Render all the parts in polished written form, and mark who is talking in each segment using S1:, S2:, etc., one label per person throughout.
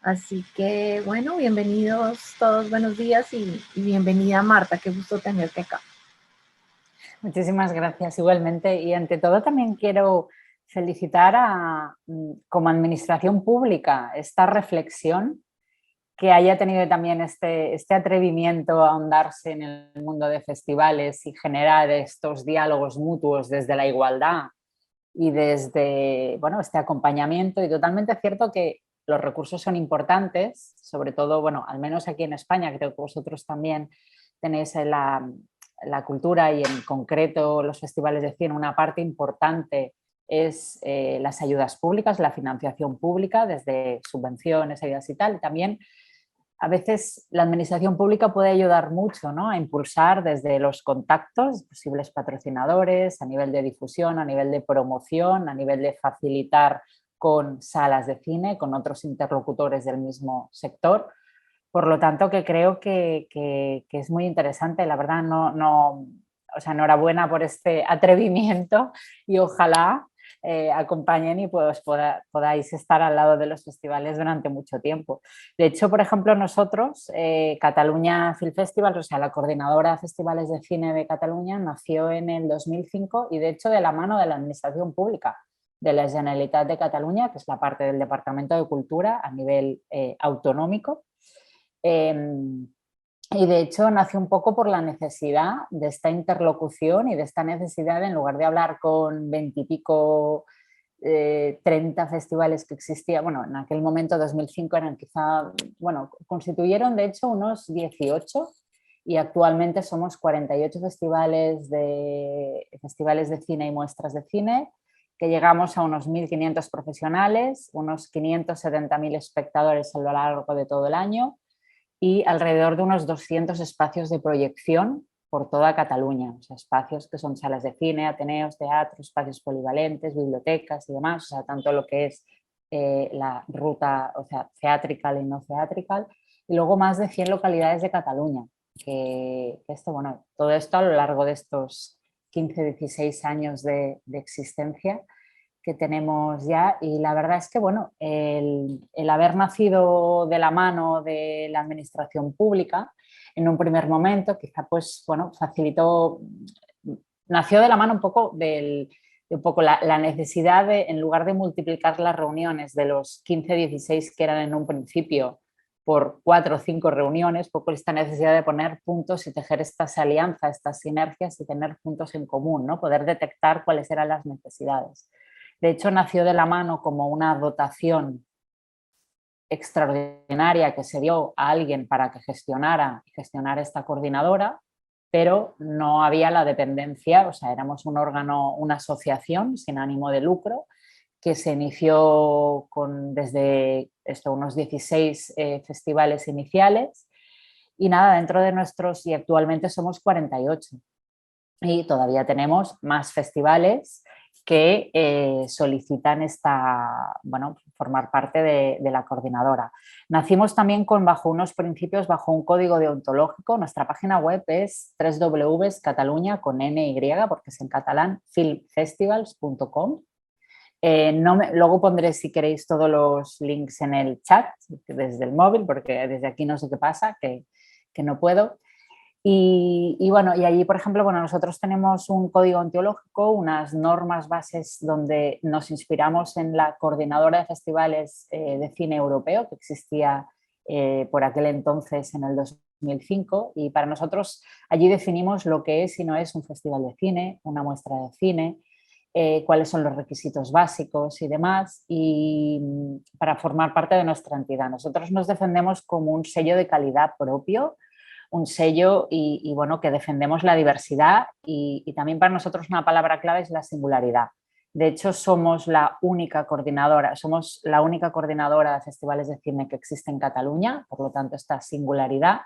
S1: Así que, bueno, bienvenidos todos, buenos días y bienvenida Marta, qué gusto tenerte acá.
S2: Muchísimas gracias igualmente. Y ante todo también quiero felicitar como administración pública esta reflexión que haya tenido también este atrevimiento a ahondarse en el mundo de festivales y generar estos diálogos mutuos desde la igualdad y desde este acompañamiento. Y totalmente cierto que los recursos son importantes, sobre todo, bueno, al menos aquí en España, creo que vosotros también tenéis la cultura y en concreto los festivales de cine, una parte importante es las ayudas públicas, la financiación pública, desde subvenciones, ayudas y tal. También a veces la administración pública puede ayudar mucho, ¿no?, a impulsar desde los contactos, posibles patrocinadores, a nivel de difusión, a nivel de promoción, a nivel de facilitar con salas de cine, con otros interlocutores del mismo sector. Por lo tanto, que creo que es muy interesante. La verdad, o sea, enhorabuena por este atrevimiento y ojalá acompañen y pues podáis estar al lado de los festivales durante mucho tiempo. De hecho, por ejemplo, nosotros, Cataluña Film Festival, o sea, la coordinadora de festivales de cine de Cataluña, nació en el 2005 y de hecho de la mano de la administración pública de la Generalitat de Cataluña, que es la parte del Departamento de Cultura a nivel autonómico. Y de hecho nació un poco por la necesidad de esta interlocución y de esta necesidad de, en lugar de hablar con 20 y pico, 30 festivales que existían, bueno, en aquel momento 2005 eran quizá, bueno, constituyeron de hecho unos 18 y actualmente somos 48 festivales de cine y muestras de cine, que llegamos a unos 1.500 profesionales, unos 570.000 espectadores a lo largo de todo el año y alrededor de unos 200 espacios de proyección por toda Cataluña. O sea, espacios que son salas de cine, ateneos, teatros, espacios polivalentes, bibliotecas y demás. O sea, tanto lo que es la ruta, o sea, theatrical y no theatrical. Y luego más de 100 localidades de Cataluña. Bueno, todo esto a lo largo de estos 15, 16 años de existencia que tenemos ya, y la verdad es que bueno, el haber nacido de la mano de la administración pública en un primer momento quizá pues bueno, facilitó, nació de la mano un poco de un poco la necesidad de, en lugar de multiplicar las reuniones de los 15, 16 que eran en un principio por 4 o 5 reuniones, poco esta necesidad de poner puntos y tejer estas alianzas, estas sinergias y tener puntos en común, ¿no? Poder detectar cuáles eran las necesidades. De hecho, nació de la mano como una dotación extraordinaria que se dio a alguien para que gestionara esta coordinadora, pero no había la dependencia, o sea, éramos un órgano, una asociación sin ánimo de lucro que se inició desde unos 16 festivales iniciales y nada, dentro de nuestros, y actualmente somos 48 y todavía tenemos más festivales que solicitan formar parte de la coordinadora. Nacimos también bajo unos principios, bajo un código deontológico. Nuestra página web es www.catalunya, con ny, porque es en catalán, filmfestivals.com. Luego pondré, si queréis, todos los links en el chat desde el móvil, porque desde aquí no sé qué pasa, que no puedo. Bueno, y allí, por ejemplo, bueno, nosotros tenemos un código ontológico, unas normas bases donde nos inspiramos en la coordinadora de festivales de cine europeo que existía por aquel entonces en el 2005, y para nosotros allí definimos lo que es y no es un festival de cine, una muestra de cine, cuáles son los requisitos básicos y demás, y para formar parte de nuestra entidad. Nosotros nos defendemos como un sello de calidad propio, un sello y bueno, que defendemos la diversidad y también para nosotros una palabra clave es la singularidad. De hecho, somos la única coordinadora de festivales de cine que existe en Cataluña, por lo tanto esta singularidad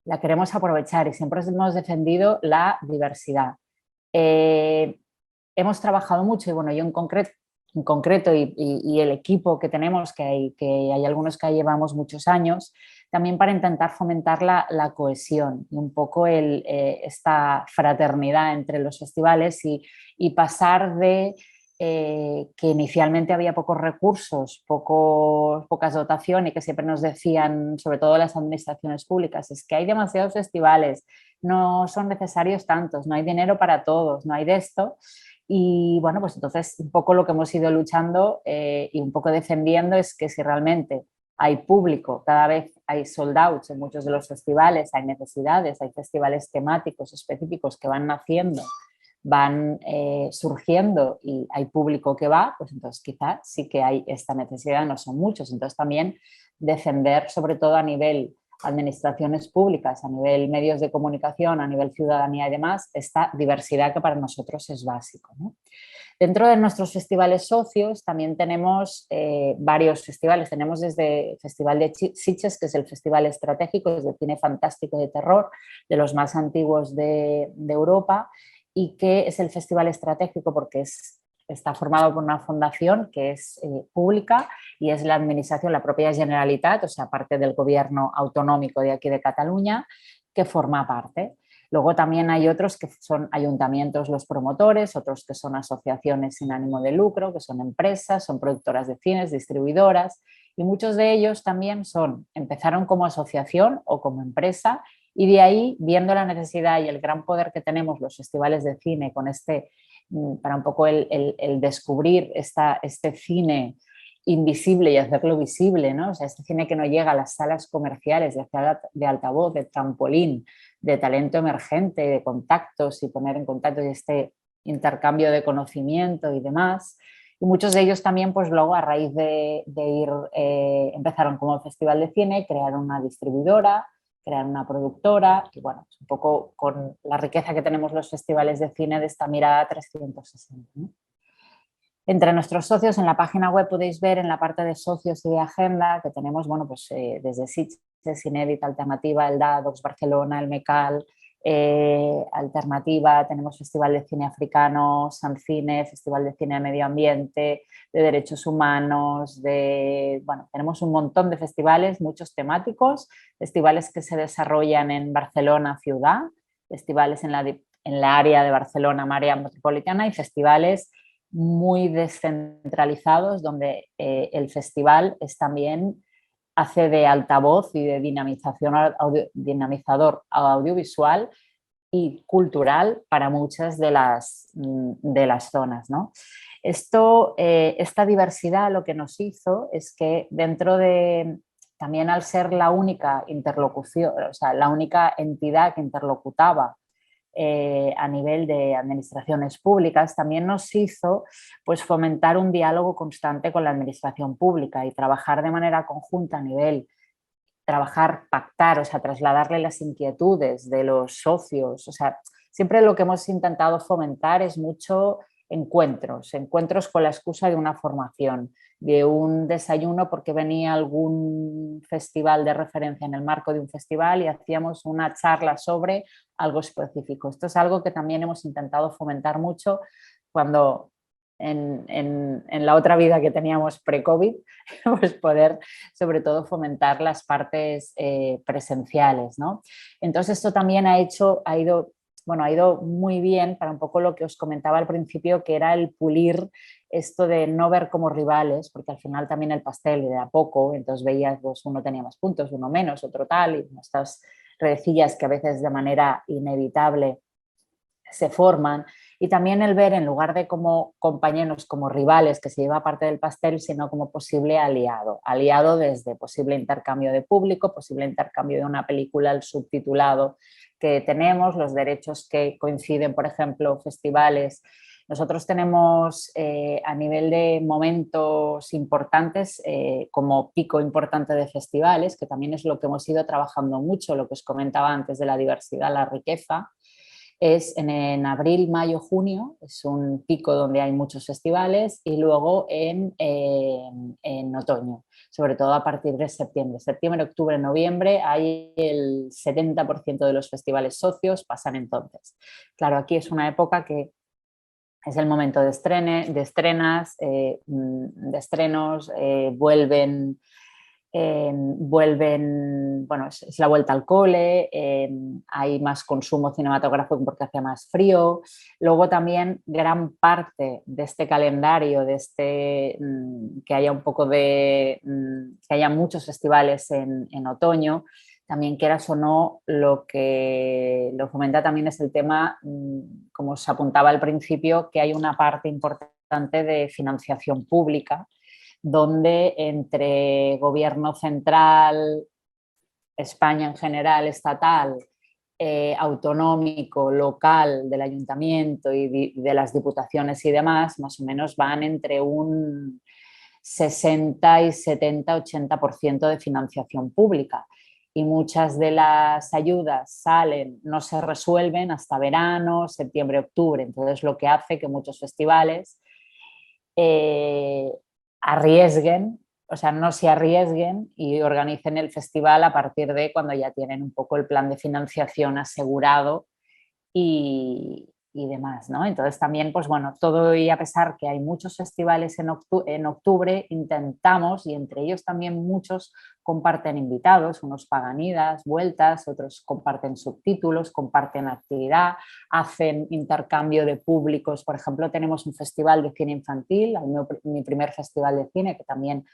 S2: la queremos aprovechar y siempre hemos defendido la diversidad. Hemos trabajado mucho y bueno, yo en concreto y el equipo que tenemos, que hay algunos que llevamos muchos años, también para intentar fomentar la cohesión y un poco esta fraternidad entre los festivales y pasar de que inicialmente había pocos recursos, pocas dotaciones, y que siempre nos decían, sobre todo las administraciones públicas, es que hay demasiados festivales, no son necesarios tantos, no hay dinero para todos, no hay de esto. Y bueno, pues entonces un poco lo que hemos ido luchando y un poco defendiendo es que si realmente hay público, cada vez hay sold outs en muchos de los festivales, hay necesidades, hay festivales temáticos específicos que van naciendo, van surgiendo y hay público que va, pues entonces quizás sí que hay esta necesidad, no son muchos. Entonces también defender, sobre todo a nivel administraciones públicas, a nivel medios de comunicación, a nivel ciudadanía y demás, esta diversidad que para nosotros es básico, ¿no? Dentro de nuestros festivales socios también tenemos varios festivales. Tenemos desde el Festival de Sitges, que es el festival estratégico, es de cine fantástico de terror, de los más antiguos de Europa, y que es el festival estratégico porque está formado por una fundación que es pública y es la administración, la propia Generalitat, o sea, parte del gobierno autonómico de aquí de Cataluña, que forma parte. Luego también hay otros que son ayuntamientos los promotores, otros que son asociaciones sin ánimo de lucro, que son empresas, son productoras de cines, distribuidoras, y muchos de ellos también empezaron como asociación o como empresa, y de ahí, viendo la necesidad y el gran poder que tenemos los festivales de cine con para un poco el descubrir este cine invisible y hacerlo visible, ¿no? O sea, este cine que no llega a las salas comerciales de altavoz, de trampolín, de talento emergente, de contactos y poner en contacto este intercambio de conocimiento y demás. Y muchos de ellos también, pues luego a raíz de ir, empezaron como festival de cine, crearon una distribuidora, crearon una productora y bueno, un poco con la riqueza que tenemos los festivales de cine de esta mirada 360, ¿no? Entre nuestros socios, en la página web podéis ver en la parte de socios y de agenda que tenemos, bueno, pues desde Sitges, Inédita, Alternativa, el DADOX, Barcelona, el MECAL, Alternativa, tenemos Festival de Cine Africano, Sancine, Festival de Cine de Medio Ambiente, de Derechos Humanos, bueno, tenemos un montón de festivales, muchos temáticos, festivales que se desarrollan en Barcelona ciudad, festivales en la área de Barcelona, área metropolitana, y festivales muy descentralizados donde el festival es también hace de altavoz y de dinamizador audiovisual y cultural para muchas de las zonas, ¿no? Esta diversidad lo que nos hizo es que dentro de, también al ser la única interlocución, o sea, la única entidad que interlocutaba a nivel de administraciones públicas, también nos hizo pues, fomentar un diálogo constante con la administración pública y trabajar de manera conjunta a nivel, pactar, o sea, trasladarle las inquietudes de los socios. O sea, siempre lo que hemos intentado fomentar es mucho encuentros con la excusa de una formación, de un desayuno porque venía algún festival de referencia en el marco de un festival y hacíamos una charla sobre algo específico. Esto es algo que también hemos intentado fomentar mucho cuando en la otra vida que teníamos pre-COVID, pues poder sobre todo fomentar las partes presenciales, ¿no? Entonces esto también ha ido muy bien para un poco lo que os comentaba al principio, que era el pulir esto de no ver como rivales, porque al final también el pastel era poco, entonces veías, pues uno tenía más puntos, uno menos, otro tal, y estas redecillas que a veces de manera inevitable se forman, y también el ver en lugar de como compañeros, como rivales que se lleva parte del pastel, sino como posible aliado desde posible intercambio de público, posible intercambio de una película, el subtitulado que tenemos, los derechos que coinciden, por ejemplo, festivales. Nosotros tenemos a nivel de momentos importantes como pico importante de festivales, que también es lo que hemos ido trabajando mucho, lo que os comentaba antes de la diversidad, la riqueza. Es en abril, mayo, junio, es un pico donde hay muchos festivales, y luego en otoño, sobre todo a partir de septiembre, octubre, noviembre, hay el 70% de los festivales socios pasan entonces. Claro, aquí es una época que es el momento de estrenos, vuelven vuelven, bueno, es la vuelta al cole, hay más consumo cinematográfico porque hace más frío. Luego también gran parte de este calendario, que haya un poco que haya muchos festivales en otoño, también quieras o no, lo que lo fomenta también es el tema, como os apuntaba al principio, que hay una parte importante de financiación pública donde entre gobierno central, España en general, estatal, autonómico, local, del ayuntamiento y de las diputaciones y demás, más o menos van entre un 60 y 70-80% de financiación pública. Y muchas de las ayudas salen, no se resuelven hasta verano, septiembre, octubre. Entonces, lo que hace que muchos festivales arriesguen, o sea, no se arriesguen y organicen el festival a partir de cuando ya tienen un poco el plan de financiación asegurado y demás, ¿no? Entonces también, pues bueno, todo y a pesar que hay muchos festivales en octubre, intentamos, y entre ellos también muchos comparten invitados, unos pagan idas, vueltas, otros comparten subtítulos, comparten actividad, hacen intercambio de públicos. Por ejemplo, tenemos un festival de cine infantil, mi primer festival de cine, que también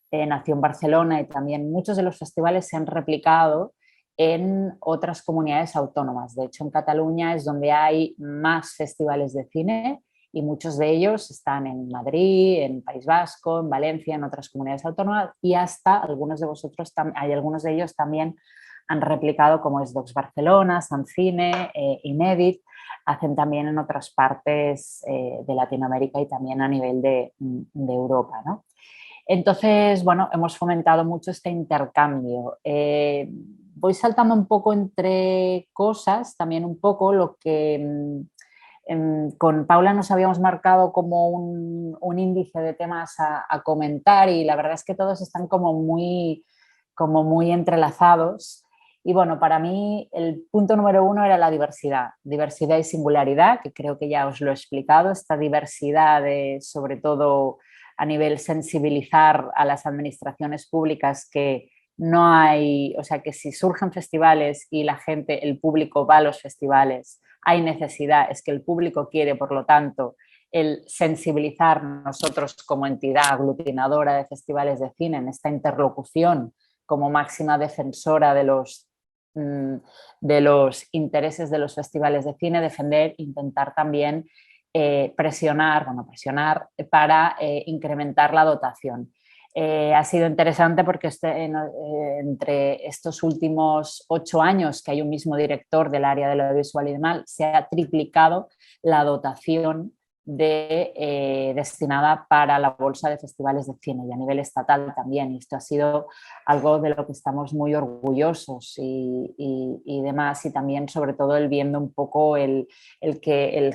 S2: nació en Barcelona, y también muchos de los festivales se han replicado en otras comunidades autónomas. De hecho, en Cataluña es donde hay más festivales de cine y muchos de ellos están en Madrid, en País Vasco, en Valencia, en otras comunidades autónomas, y hasta algunos de ellos también han replicado, como es Docs Barcelona, Sancine, Inédit, hacen también en otras partes de Latinoamérica y también a nivel de Europa, ¿no? Entonces, bueno, hemos fomentado mucho este intercambio. Voy saltando un poco entre cosas, también un poco lo que con Paula nos habíamos marcado como un índice de temas a comentar, y la verdad es que todos están como muy entrelazados. Y bueno, para mí el punto número uno era la diversidad, diversidad y singularidad, que creo que ya os lo he explicado, esta diversidad de, sobre todo a nivel sensibilizar a las administraciones públicas, que no hay, o sea, que si surgen festivales y la gente, el público va a los festivales, hay necesidad, es que el público quiere, por lo tanto, el sensibilizar nosotros como entidad aglutinadora de festivales de cine en esta interlocución como máxima defensora de los intereses de los festivales de cine, defender, intentar también presionar para incrementar la dotación. Ha sido interesante porque entre estos últimos 8 años que hay un mismo director del área de lo audiovisual y demás, se ha triplicado la dotación destinada para la bolsa de festivales de cine, y a nivel estatal también. Y esto ha sido algo de lo que estamos muy orgullosos y demás, y también sobre todo el viendo un poco el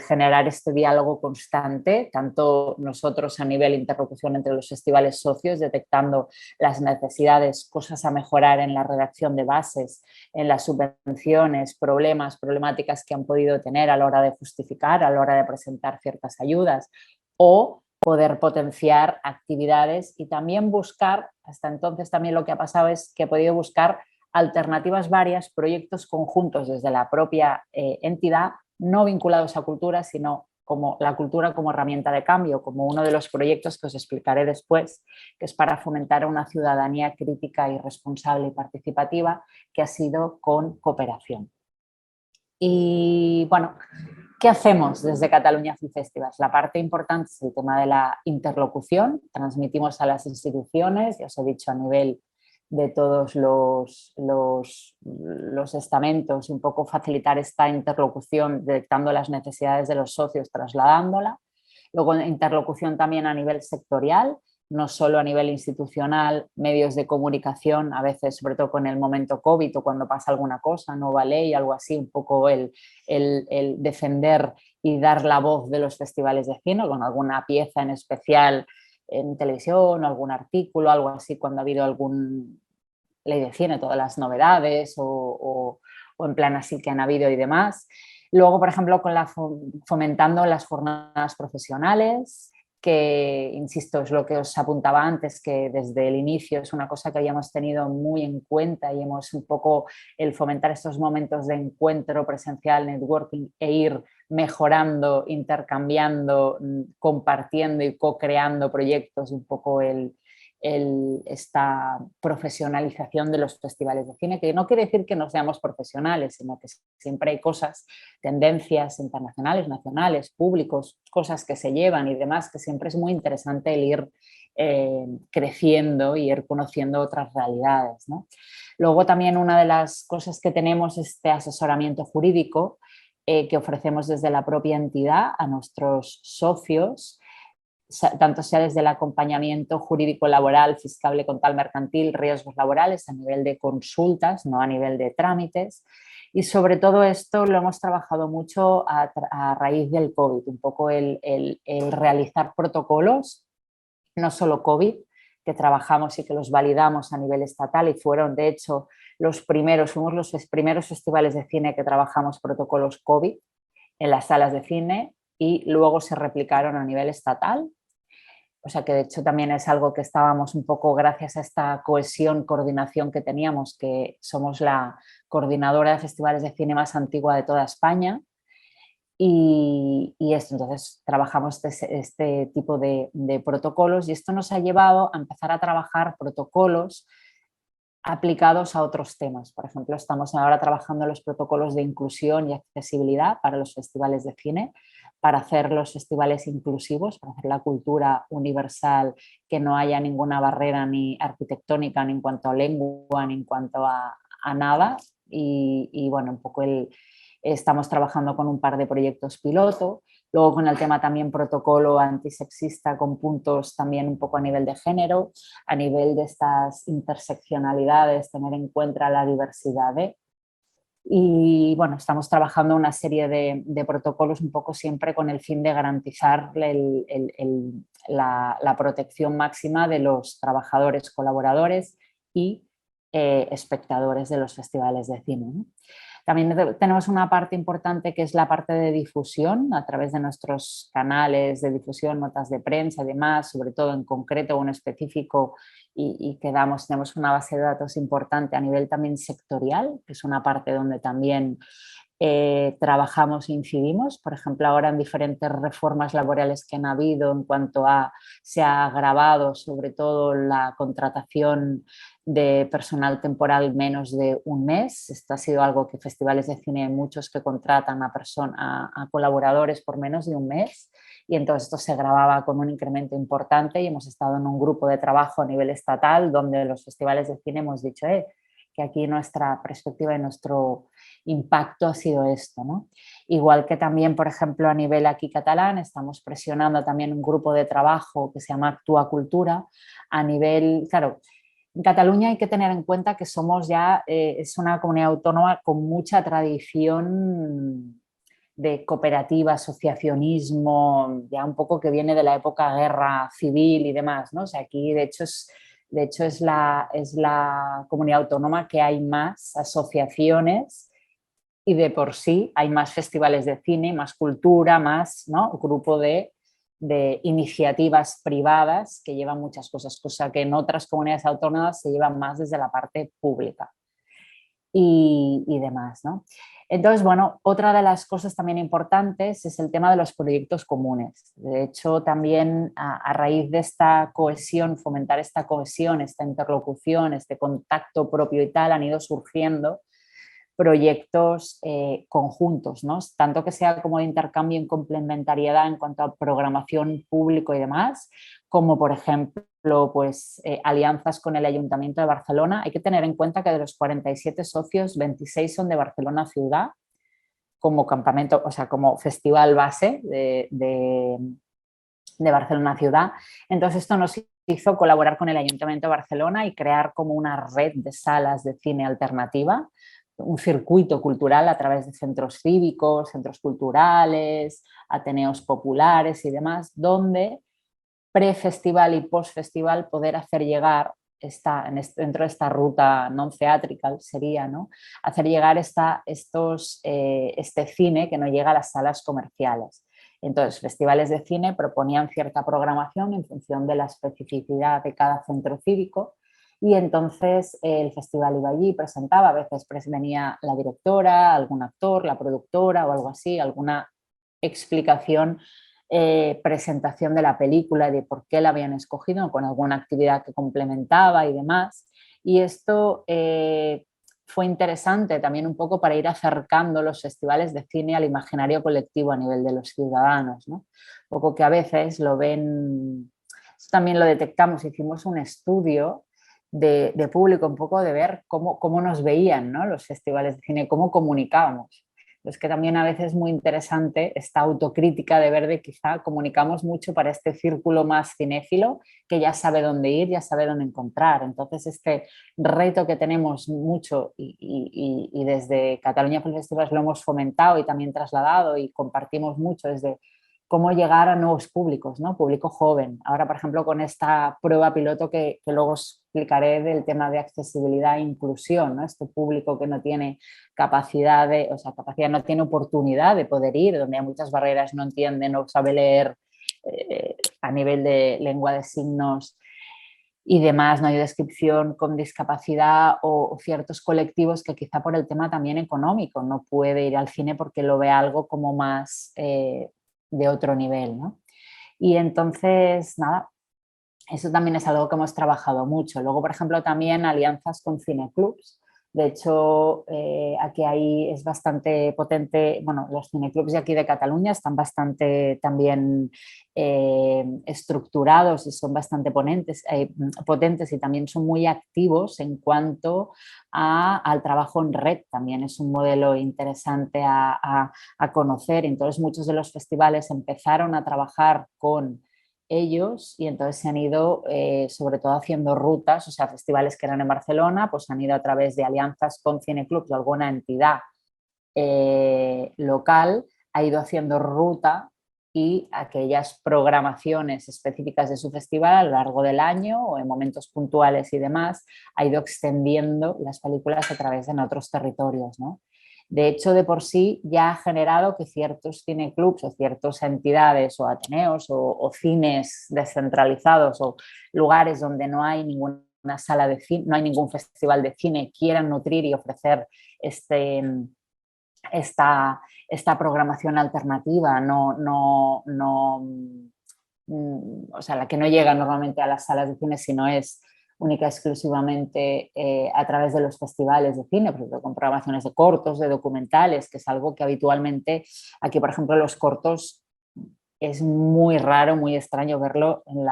S2: generar este diálogo constante, tanto nosotros a nivel interlocución entre los festivales socios, detectando las necesidades, cosas a mejorar en la redacción de bases, en las subvenciones, problemáticas que han podido tener a la hora de justificar, a la hora de presentar ciertas ayudas, o poder potenciar actividades y también buscar, hasta entonces también lo que ha pasado es que he podido buscar alternativas varias, proyectos conjuntos desde la propia entidad, no vinculados a cultura, sino como la cultura como herramienta de cambio, como uno de los proyectos que os explicaré después, que es para fomentar una ciudadanía crítica y responsable y participativa, que ha sido con cooperación. Y bueno, ¿qué hacemos desde Cataluña Film Festivals? La parte importante es el tema de la interlocución. Transmitimos a las instituciones, ya os he dicho, a nivel de todos los estamentos, un poco facilitar esta interlocución, detectando las necesidades de los socios, trasladándola. Luego, interlocución también a nivel sectorial, no solo a nivel institucional, medios de comunicación, a veces, sobre todo con el momento COVID o cuando pasa alguna cosa, nueva ley, algo así, un poco el defender y dar la voz de los festivales de cine, con alguna pieza en especial en televisión, algún artículo, algo así, cuando ha habido algún ley de cine, todas las novedades o en plan así que han habido y demás. Luego, por ejemplo, fomentando las jornadas profesionales, que, insisto, es lo que os apuntaba antes, que desde el inicio es una cosa que habíamos tenido muy en cuenta y hemos un poco el fomentar estos momentos de encuentro presencial, networking e ir mejorando, intercambiando, compartiendo y co-creando proyectos, un poco esta profesionalización de los festivales de cine, que no quiere decir que no seamos profesionales, sino que siempre hay cosas, tendencias internacionales, nacionales, públicos, cosas que se llevan y demás, que siempre es muy interesante el ir creciendo y ir conociendo otras realidades, ¿no? Luego también una de las cosas que tenemos es este asesoramiento jurídico que ofrecemos desde la propia entidad a nuestros socios, tanto sea desde el acompañamiento jurídico laboral, fiscal, contable, mercantil, riesgos laborales a nivel de consultas, no a nivel de trámites. Y sobre todo esto lo hemos trabajado mucho a raíz del COVID, un poco el realizar protocolos, no solo COVID, que trabajamos y que los validamos a nivel estatal y fueron de hecho fuimos los primeros festivales de cine que trabajamos protocolos COVID en las salas de cine y luego se replicaron a nivel estatal. O sea que de hecho también es algo que estábamos un poco gracias a esta cohesión, coordinación que teníamos, que somos la coordinadora de festivales de cine más antigua de toda España. Y esto, entonces trabajamos este tipo de protocolos y esto nos ha llevado a empezar a trabajar protocolos aplicados a otros temas. Por ejemplo, estamos ahora trabajando los protocolos de inclusión y accesibilidad para los festivales de cine, para hacer los festivales inclusivos, para hacer la cultura universal, que no haya ninguna barrera ni arquitectónica, ni en cuanto a lengua, ni en cuanto a nada. Y bueno, un poco estamos trabajando con un par de proyectos piloto. Luego con el tema también protocolo antisexista con puntos también un poco a nivel de género, a nivel de estas interseccionalidades, tener en cuenta la diversidad de. Y bueno, estamos trabajando una serie de protocolos un poco siempre con el fin de garantizar la protección máxima de los trabajadores, colaboradores y espectadores de los festivales de cine, ¿no? También tenemos una parte importante que es la parte de difusión a través de nuestros canales de difusión, notas de prensa y demás, sobre todo en concreto o en específico, y tenemos una base de datos importante a nivel también sectorial, que es una parte donde también trabajamos e incidimos. Por ejemplo, ahora en diferentes reformas laborales que han habido en cuanto a, se ha agravado sobre todo la contratación de personal temporal menos de un mes. Esto ha sido algo que festivales de cine hay muchos que contratan a colaboradores por menos de un mes y entonces esto se agravaba con un incremento importante y hemos estado en un grupo de trabajo a nivel estatal donde los festivales de cine hemos dicho que aquí nuestra perspectiva y nuestro impacto ha sido esto, ¿no? Igual que también, por ejemplo, a nivel aquí catalán, estamos presionando también un grupo de trabajo que se llama Actúa Cultura, a nivel, claro, en Cataluña hay que tener en cuenta que somos ya, es una comunidad autónoma con mucha tradición de cooperativa, asociacionismo, ya un poco que viene de la época guerra civil y demás, ¿no? O sea, aquí de hecho es la comunidad autónoma que hay más asociaciones y de por sí hay más festivales de cine, más cultura, más, ¿no? Grupo de iniciativas privadas que llevan muchas cosas, cosa que en otras comunidades autónomas se llevan más desde la parte pública y demás, ¿no? Entonces, bueno, otra de las cosas también importantes es el tema de los proyectos comunes. De hecho, también a raíz de esta cohesión, fomentar esta cohesión, esta interlocución, este contacto propio y tal, han ido surgiendo proyectos conjuntos, ¿no? Tanto que sea como de intercambio en complementariedad en cuanto a programación público y demás, como por ejemplo pues, alianzas con el Ayuntamiento de Barcelona. Hay que tener en cuenta que de los 47 socios, 26 son de Barcelona ciudad, como campamento, o sea, como festival base de Barcelona ciudad. Entonces esto nos hizo colaborar con el Ayuntamiento de Barcelona y crear como una red de salas de cine alternativa, un circuito cultural a través de centros cívicos, centros culturales, ateneos populares y demás, donde pre-festival y post-festival poder hacer llegar dentro de esta ruta non-theatrical sería, ¿no? Hacer llegar este cine que no llega a las salas comerciales. Entonces, festivales de cine proponían cierta programación en función de la especificidad de cada centro cívico y entonces el festival iba allí, presentaba, a veces venía la directora, algún actor, la productora o algo así, alguna explicación, presentación de la película y de por qué la habían escogido, con alguna actividad que complementaba y demás. Y esto fue interesante también un poco para ir acercando los festivales de cine al imaginario colectivo a nivel de los ciudadanos, ¿no? Un poco que a veces lo ven, eso también lo detectamos, hicimos un estudio de público, un poco de ver cómo nos veían, ¿no? Los festivales de cine, cómo comunicábamos. Es que también a veces es muy interesante esta autocrítica de ver de quizá comunicamos mucho para este círculo más cinéfilo que ya sabe dónde ir, ya sabe dónde encontrar. Entonces este reto que tenemos mucho y desde Cataluña Film Festivals lo hemos fomentado y también trasladado y compartimos mucho desde cómo llegar a nuevos públicos, ¿no? Público joven. Ahora, por ejemplo, con esta prueba piloto que luego os explicaré del tema de accesibilidad e inclusión, ¿no? Este público que no tiene capacidad, no tiene oportunidad de poder ir, donde hay muchas barreras, no entiende, no sabe leer a nivel de lengua de signos y demás, no hay descripción con discapacidad o ciertos colectivos que quizá por el tema también económico no puede ir al cine porque lo ve algo como más de otro nivel, ¿no? Y entonces, nada, eso también es algo que hemos trabajado mucho. Luego, por ejemplo, también alianzas con cineclubs. De hecho, aquí ahí es bastante potente, bueno, los cineclubs de aquí de Cataluña están bastante también estructurados y son bastante potentes y también son muy activos en cuanto al trabajo en red. También es un modelo interesante a conocer. Entonces, muchos de los festivales empezaron a trabajar con ellos y entonces se han ido sobre todo haciendo rutas, o sea, festivales que eran en Barcelona, pues han ido a través de alianzas con cineclubs o alguna entidad local, ha ido haciendo ruta y aquellas programaciones específicas de su festival a lo largo del año o en momentos puntuales y demás, ha ido extendiendo las películas a través de otros territorios, ¿no? De hecho, de por sí ya ha generado que ciertos cineclubs o ciertas entidades o ateneos o cines descentralizados o lugares donde no hay ninguna sala de cine, no hay ningún festival de cine, quieran nutrir y ofrecer esta programación alternativa, o sea, la que no llega normalmente a las salas de cine, sino es única y exclusivamente a través de los festivales de cine, con programaciones de cortos, de documentales, que es algo que habitualmente aquí, por ejemplo, los cortos es muy raro, muy extraño verlo en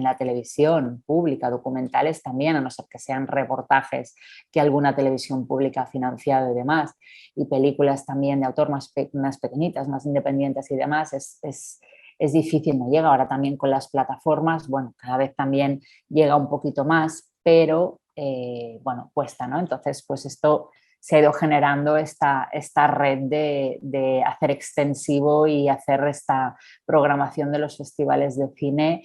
S2: la televisión pública, documentales también, a no ser que sean reportajes que alguna televisión pública ha financiado y demás, y películas también de autor más pequeñitas, más independientes y demás, es difícil, no llega. Ahora también con las plataformas, bueno, cada vez también llega un poquito más, pero bueno, cuesta, ¿no? Entonces, pues esto se ha ido generando esta red de hacer extensivo y hacer esta programación de los festivales de cine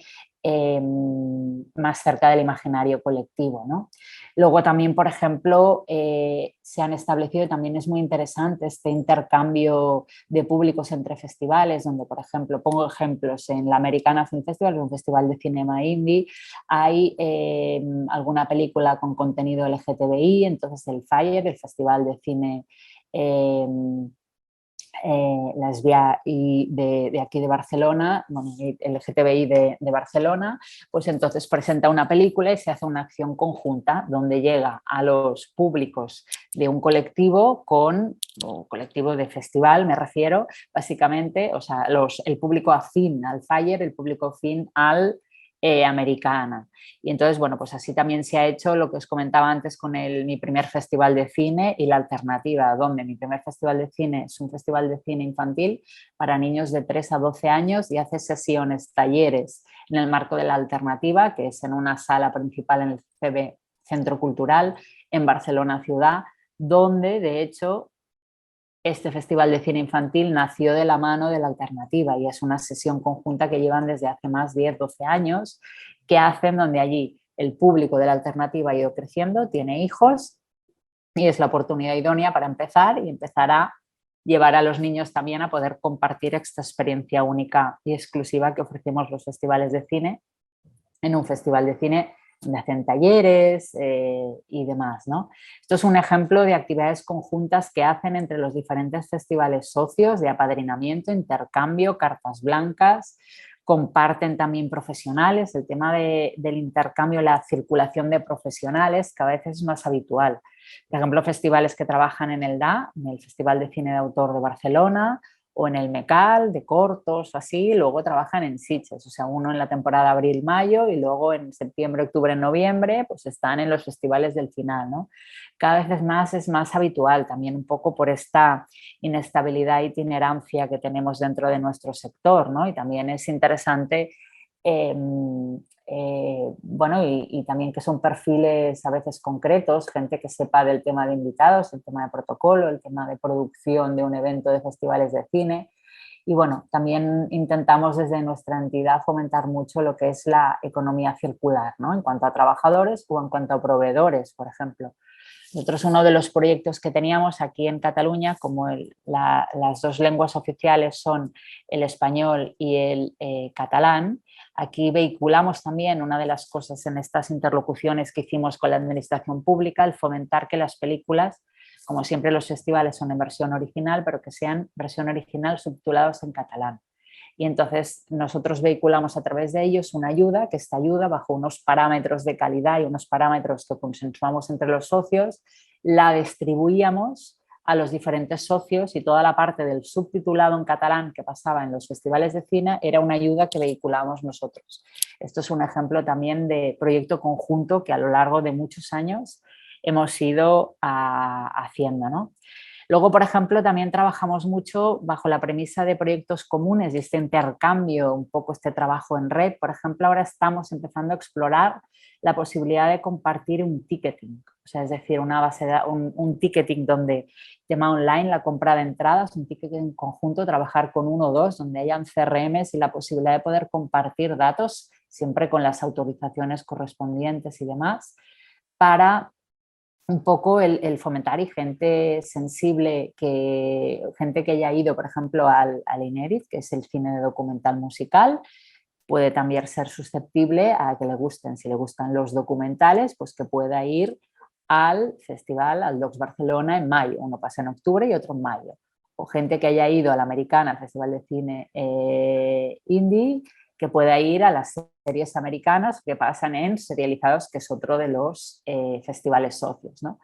S2: más cerca del imaginario colectivo, ¿no? Luego también, por ejemplo, se han establecido, y también es muy interesante, este intercambio de públicos entre festivales, donde, por ejemplo, pongo ejemplos, en la Americana Film Festival, un festival de cinema indie, hay alguna película con contenido LGTBI, entonces el Fire, el Festival de Cine lesbia y de aquí de Barcelona, bueno, el LGTBI de Barcelona, pues entonces presenta una película y se hace una acción conjunta donde llega a los públicos de un colectivo o colectivo de festival, me refiero, básicamente, o sea, el público afín al Fire, el público afín al Americana. Y entonces, bueno, pues así también se ha hecho lo que os comentaba antes con mi primer festival de cine y la alternativa, donde mi primer festival de cine es un festival de cine infantil para niños de 3 a 12 años y hace sesiones, talleres en el marco de la alternativa, que es en una sala principal en el CB, Centro Cultural, en Barcelona ciudad, donde de hecho este festival de cine infantil nació de la mano de la alternativa y es una sesión conjunta que llevan desde hace más de 10-12 años, que hacen donde allí el público de la alternativa ha ido creciendo, tiene hijos y es la oportunidad idónea para empezar a llevar a los niños también a poder compartir esta experiencia única y exclusiva que ofrecemos los festivales de cine, en un festival de cine donde hacen talleres y demás, ¿no? Esto es un ejemplo de actividades conjuntas que hacen entre los diferentes festivales socios de apadrinamiento, intercambio, cartas blancas, comparten también profesionales, el tema del intercambio, la circulación de profesionales cada vez es más habitual. Por ejemplo, festivales que trabajan en el DA, en el Festival de Cine de Autor de Barcelona, o en el MECAL de cortos o así, luego trabajan en Sitges, o sea, uno en la temporada abril-mayo y luego en septiembre, octubre, noviembre, pues están en los festivales del final, ¿no? Cada vez es más habitual, también un poco por esta inestabilidad e itinerancia que tenemos dentro de nuestro sector, ¿no? Y también es interesante bueno, y también que son perfiles a veces concretos, gente que sepa del tema de invitados, el tema de protocolo, el tema de producción de un evento de festivales de cine. Y bueno, también intentamos desde nuestra entidad fomentar mucho lo que es la economía circular, ¿no? En cuanto a trabajadores o en cuanto a proveedores, por ejemplo. Nosotros uno de los proyectos que teníamos aquí en Cataluña, como las dos lenguas oficiales son el español y el catalán, aquí vehiculamos también una de las cosas en estas interlocuciones que hicimos con la administración pública, el fomentar que las películas, como siempre los festivales son en versión original, pero que sean versión original subtitulados en catalán. Y entonces nosotros vehiculamos a través de ellos una ayuda, que esta ayuda bajo unos parámetros de calidad y unos parámetros que consensuamos entre los socios, la distribuíamos a los diferentes socios y toda la parte del subtitulado en catalán que pasaba en los festivales de cine era una ayuda que vehiculábamos nosotros. Esto es un ejemplo también de proyecto conjunto que a lo largo de muchos años hemos ido haciendo, ¿no? Luego, por ejemplo, también trabajamos mucho bajo la premisa de proyectos comunes y este intercambio, un poco este trabajo en red. Por ejemplo, ahora estamos empezando a explorar la posibilidad de compartir un ticketing, o sea, es decir, una base de, un ticketing donde tema online, la compra de entradas, un ticketing conjunto, trabajar con uno o dos, donde hayan CRMs y la posibilidad de poder compartir datos, siempre con las autorizaciones correspondientes y demás, para un poco el fomentar y gente sensible, gente que haya ido, por ejemplo, al INERIT, que es el cine de documental musical, puede también ser susceptible a que le gusten. Si le gustan los documentales, pues que pueda ir al festival, al Docs Barcelona en mayo. Uno pasa en octubre y otro en mayo. O gente que haya ido a la Americana, al Festival de Cine Indie, que pueda ir a las series americanas que pasan en Serializados, que es otro de los festivales socios, ¿no?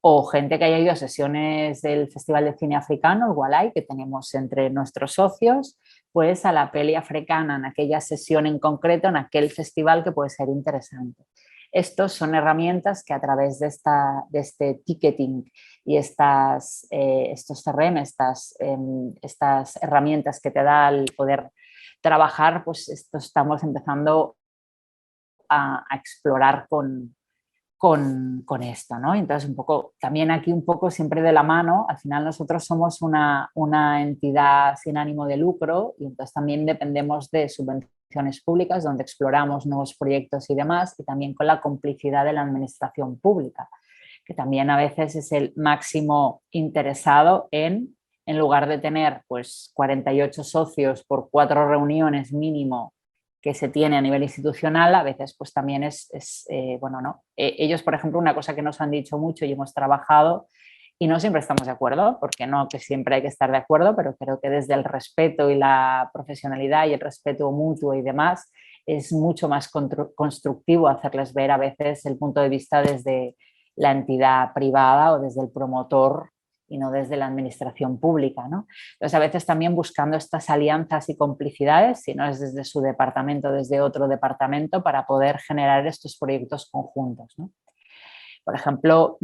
S2: O gente que haya ido a sesiones del Festival de Cine Africano, el Walai, que tenemos entre nuestros socios, pues a la peli africana en aquella sesión en concreto, en aquel festival que puede ser interesante. Estos son herramientas que a través de este ticketing y estos CRM, estas herramientas que te da el poder trabajar, pues esto estamos empezando a explorar con esto, ¿no? Entonces, un poco, también aquí un poco siempre de la mano, al final nosotros somos una entidad sin ánimo de lucro y entonces también dependemos de subvenciones públicas donde exploramos nuevos proyectos y demás, y también con la complicidad de la administración pública, que también a veces es el máximo interesado en lugar de tener pues 48 socios por 4 reuniones mínimo que se tiene a nivel institucional, a veces pues también bueno, ¿no? Ellos, por ejemplo, una cosa que nos han dicho mucho y hemos trabajado, y no siempre estamos de acuerdo, porque no que siempre hay que estar de acuerdo, pero creo que desde el respeto y la profesionalidad y el respeto mutuo y demás, es mucho más constructivo hacerles ver a veces el punto de vista desde la entidad privada o desde el promotor y no desde la administración pública, ¿no? Entonces, a veces también buscando estas alianzas y complicidades, si no es desde su departamento, desde otro departamento, para poder generar estos proyectos conjuntos, ¿no? Por ejemplo,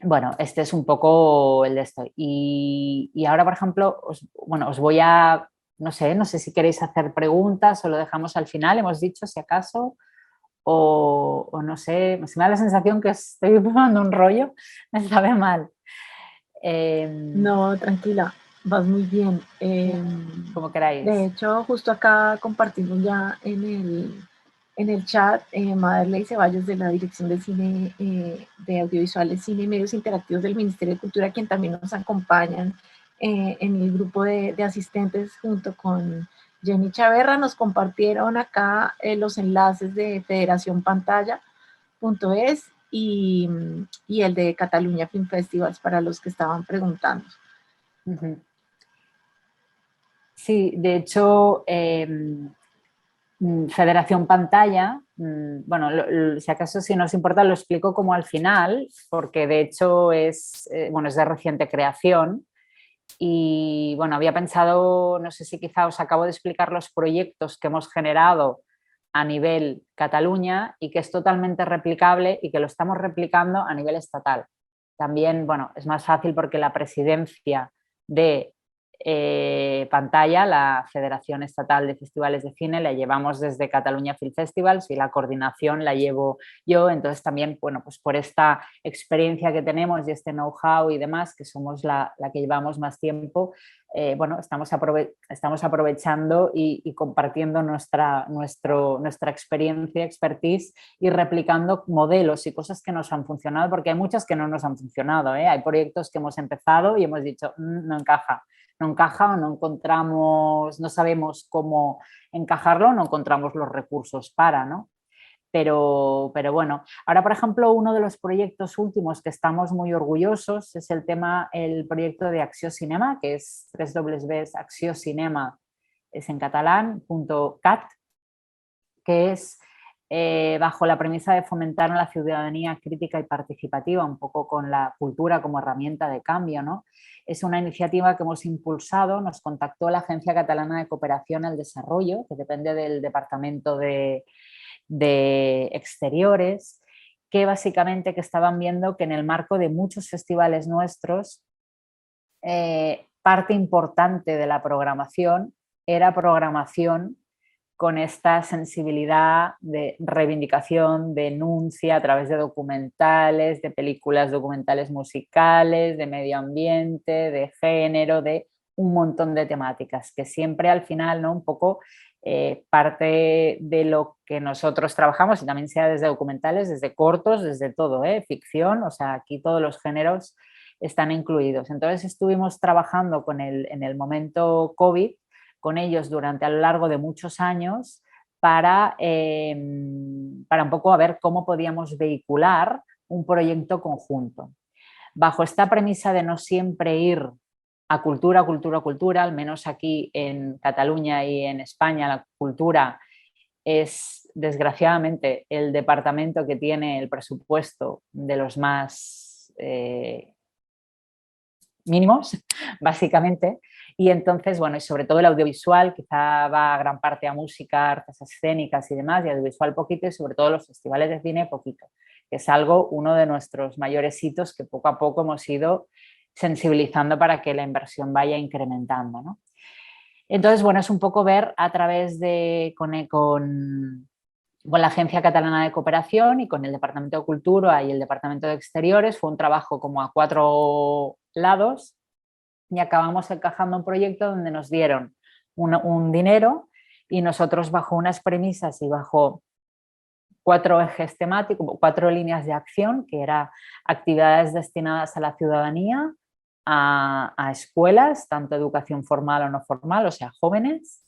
S2: bueno, este es un poco el de esto. Y ahora, por ejemplo, os voy a, no sé si queréis hacer preguntas o lo dejamos al final, hemos dicho, si acaso, o no sé, me da la sensación que estoy tomando un rollo, me sabe mal.
S1: No, tranquila, vas muy bien.
S2: Como queráis.
S1: De hecho, justo acá compartimos ya en el chat, Maderley Ceballos de la Dirección de Cine, de Audiovisuales, Cine y Medios Interactivos del Ministerio de Cultura, quien también nos acompañan en el grupo de asistentes junto con Jenny Chaverra, nos compartieron acá los enlaces de federacionpantalla.es y el de Cataluña Film Festivals para los que estaban preguntando.
S2: Sí, de hecho, Federación Pantalla, bueno, si acaso si nos importa lo explico como al final, porque de hecho es, bueno, es de reciente creación y bueno, había pensado, no sé si quizá os acabo de explicar los proyectos que hemos generado a nivel Cataluña y que es totalmente replicable y que lo estamos replicando a nivel estatal. También, bueno, es más fácil porque la presidencia de Pantalla, la Federación Estatal de Festivales de Cine, la llevamos desde Cataluña Film Festivals y la coordinación la llevo yo. Entonces también, bueno, pues por esta experiencia que tenemos y este know-how y demás, que somos la que llevamos más tiempo, bueno, estamos aprovechando y compartiendo nuestra experiencia, expertise y replicando modelos y cosas que nos han funcionado, porque hay muchas que no nos han funcionado, ¿eh? Hay proyectos que hemos empezado y hemos dicho, no encaja o no encontramos, no sabemos cómo encajarlo, no encontramos los recursos para, ¿no? Pero bueno, ahora por ejemplo uno de los proyectos últimos que estamos muy orgullosos es el proyecto de Acció Cinema, que es www.acciócinema, es en catalán, .cat, que es bajo la premisa de fomentar la ciudadanía crítica y participativa, un poco con la cultura como herramienta de cambio, ¿no? Es una iniciativa que hemos impulsado, nos contactó la Agencia Catalana de Cooperación al Desarrollo, que depende del Departamento de Exteriores, que básicamente que estaban viendo que en el marco de muchos festivales nuestros, parte importante de la programación era programación con esta sensibilidad de reivindicación, denuncia a través de documentales, de películas documentales musicales, de medio ambiente, de género, de un montón de temáticas, que siempre al final, ¿no? Un poco parte de lo que nosotros trabajamos, y también sea desde documentales, desde cortos, desde todo, ficción, o sea, aquí todos los géneros están incluidos. Entonces estuvimos trabajando en el momento COVID con ellos durante a lo largo de muchos años para un poco a ver cómo podíamos vehicular un proyecto conjunto. Bajo esta premisa de no siempre ir a cultura, cultura, cultura, al menos aquí en Cataluña y en España la cultura es desgraciadamente el departamento que tiene el presupuesto de los más mínimos, básicamente. Y entonces, bueno, y sobre todo el audiovisual, quizá va gran parte a música, artes escénicas y demás, y audiovisual poquito, y sobre todo los festivales de cine poquito, que es uno de nuestros mayores hitos que poco a poco hemos ido sensibilizando para que la inversión vaya incrementando, ¿no? Entonces, bueno, es un poco ver a través de, con la Agencia Catalana de Cooperación y con el Departamento de Cultura y el Departamento de Exteriores, fue un trabajo como a 4 lados y acabamos encajando un proyecto donde nos dieron un dinero y nosotros bajo unas premisas y bajo 4 ejes temáticos, 4 líneas de acción, que eran actividades destinadas a la ciudadanía, a escuelas, tanto educación formal o no formal, o sea, jóvenes.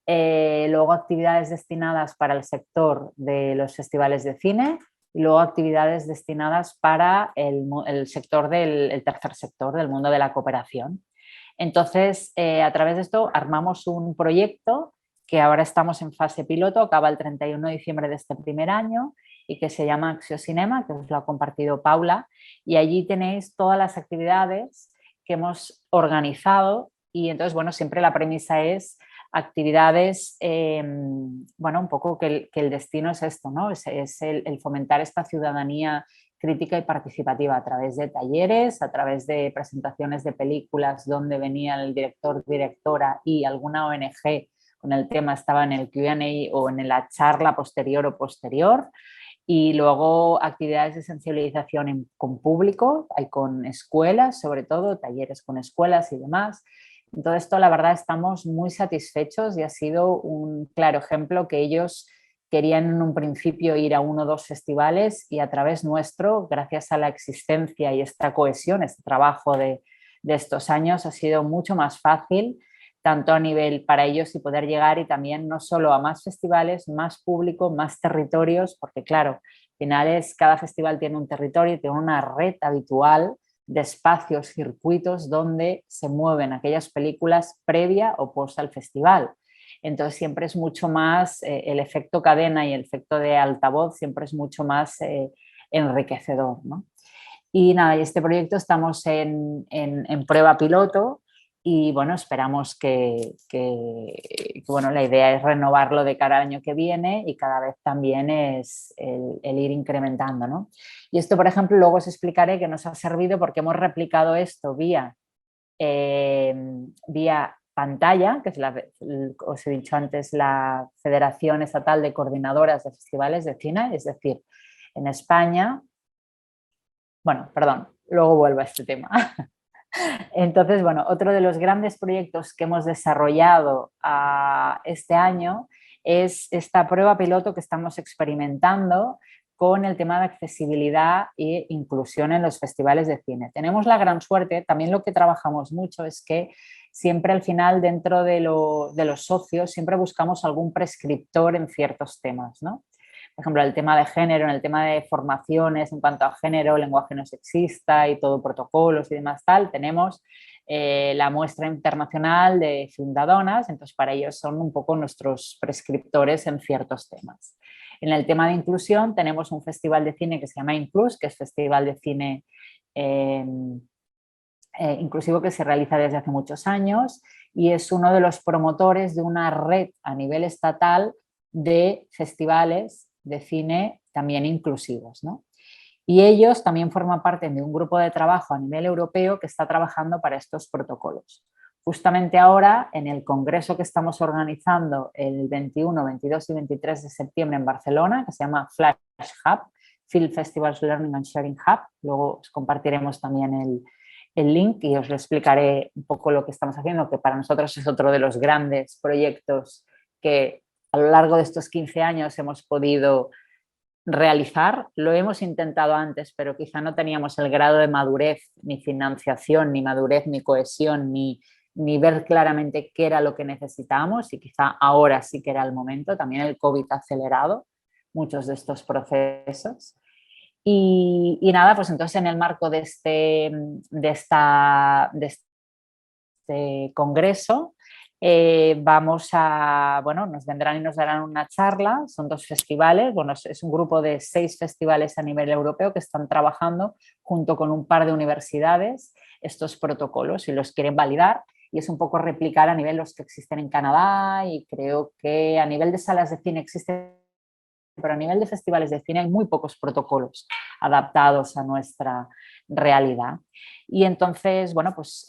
S2: Luego actividades destinadas para el sector de los festivales de cine y luego actividades destinadas para el sector el tercer sector del mundo de la cooperación. Entonces, a través de esto armamos un proyecto que ahora estamos en fase piloto, acaba el 31 de diciembre de este primer año y que se llama Acció Cinema, que os lo ha compartido Paula, y allí tenéis todas las actividades que hemos organizado y entonces, bueno, siempre la premisa es actividades, bueno, un poco que el destino es esto, ¿no? Es el fomentar esta ciudadanía crítica y participativa a través de talleres, a través de presentaciones de películas donde venía el director, directora y alguna ONG con el tema estaba en el Q&A o en la charla posterior y luego actividades de sensibilización con público, hay con escuelas, sobre todo talleres con escuelas y demás. En todo esto la verdad estamos muy satisfechos y ha sido un claro ejemplo que ellos querían en un principio ir a 1 o 2 festivales y a través nuestro, gracias a la existencia y esta cohesión, este trabajo de estos años, ha sido mucho más fácil, tanto a nivel para ellos y poder llegar y también no solo a más festivales, más público, más territorios, porque claro, al final cada festival tiene un territorio, tiene una red habitual de espacios, circuitos donde se mueven aquellas películas previa o post al festival. Entonces siempre es mucho más, el efecto cadena y el efecto de altavoz siempre es mucho más enriquecedor, ¿no? Y nada, este proyecto estamos en prueba piloto y bueno, esperamos bueno, la idea es renovarlo de cara al año que viene y cada vez también es el ir incrementando, ¿no? Y esto, por ejemplo, luego os explicaré que nos ha servido porque hemos replicado esto vía pantalla, que es os he dicho antes, la Federación Estatal de Coordinadoras de Festivales de Cine, es decir, en España, bueno, perdón, luego vuelvo a este tema. Entonces, bueno, otro de los grandes proyectos que hemos desarrollado este año es esta prueba piloto que estamos experimentando con el tema de accesibilidad e inclusión en los festivales de cine. Tenemos la gran suerte, también lo que trabajamos mucho es que siempre al final dentro de los socios siempre buscamos algún prescriptor en ciertos temas, ¿no? Por ejemplo, el tema de género, en el tema de formaciones en cuanto a género, lenguaje no sexista y todo protocolos y demás tal, tenemos la muestra internacional de Fundadonas, entonces para ellos son un poco nuestros prescriptores en ciertos temas. En el tema de inclusión tenemos un festival de cine que se llama Inclus, que es Festival de Cine inclusivo que se realiza desde hace muchos años y es uno de los promotores de una red a nivel estatal de festivales de cine también inclusivos, ¿no? Y ellos también forman parte de un grupo de trabajo a nivel europeo que está trabajando para estos protocolos. Justamente ahora, en el congreso que estamos organizando el 21, 22 y 23 de septiembre en Barcelona, que se llama Flash Hub, Film Festivals Learning and Sharing Hub, luego os compartiremos también el link y os lo explicaré un poco lo que estamos haciendo, que para nosotros es otro de los grandes proyectos que a lo largo de estos 15 años hemos podido realizar. Lo hemos intentado antes, pero quizá no teníamos el grado de madurez, ni financiación, ni madurez, ni cohesión, ni ver claramente qué era lo que necesitábamos y quizá ahora sí que era el momento. También el COVID ha acelerado muchos de estos procesos. Y nada, pues entonces en el marco de este congreso bueno, nos vendrán y nos darán una charla, son 2 festivales, bueno, es un grupo de 6 festivales a nivel europeo que están trabajando junto con un par de universidades estos protocolos y los quieren validar y es un poco replicar a nivel los que existen en Canadá y creo que a nivel de salas de cine existen, pero a nivel de festivales de cine hay muy pocos protocolos adaptados a nuestra realidad. Y entonces, bueno, pues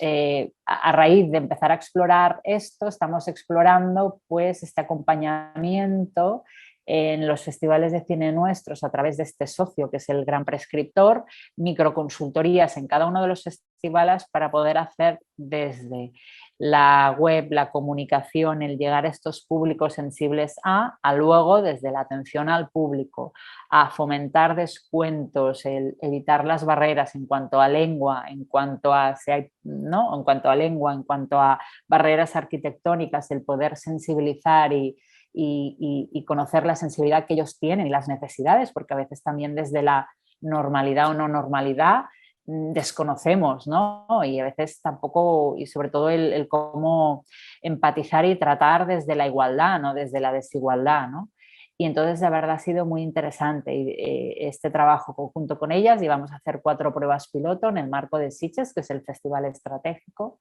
S2: a raíz de empezar a explorar esto, estamos explorando pues este acompañamiento en los festivales de cine nuestros a través de este socio que es el gran prescriptor, microconsultorías en cada uno de los festivales para poder hacer desde la web, la comunicación, el llegar a estos públicos sensibles a luego desde la atención al público, a fomentar descuentos, el evitar las barreras en cuanto a lengua, en cuanto a, ¿no? En cuanto a lengua, en cuanto a barreras arquitectónicas, el poder sensibilizar y conocer la sensibilidad que ellos tienen y las necesidades, porque a veces también desde la normalidad o no normalidad desconocemos, ¿no? Y a veces tampoco, y sobre todo el cómo empatizar y tratar desde la igualdad, no desde la desigualdad, ¿no? Y entonces de verdad ha sido muy interesante este trabajo conjunto con ellas y vamos a hacer 4 pruebas piloto en el marco de Sitges, que es el Festival Estratégico,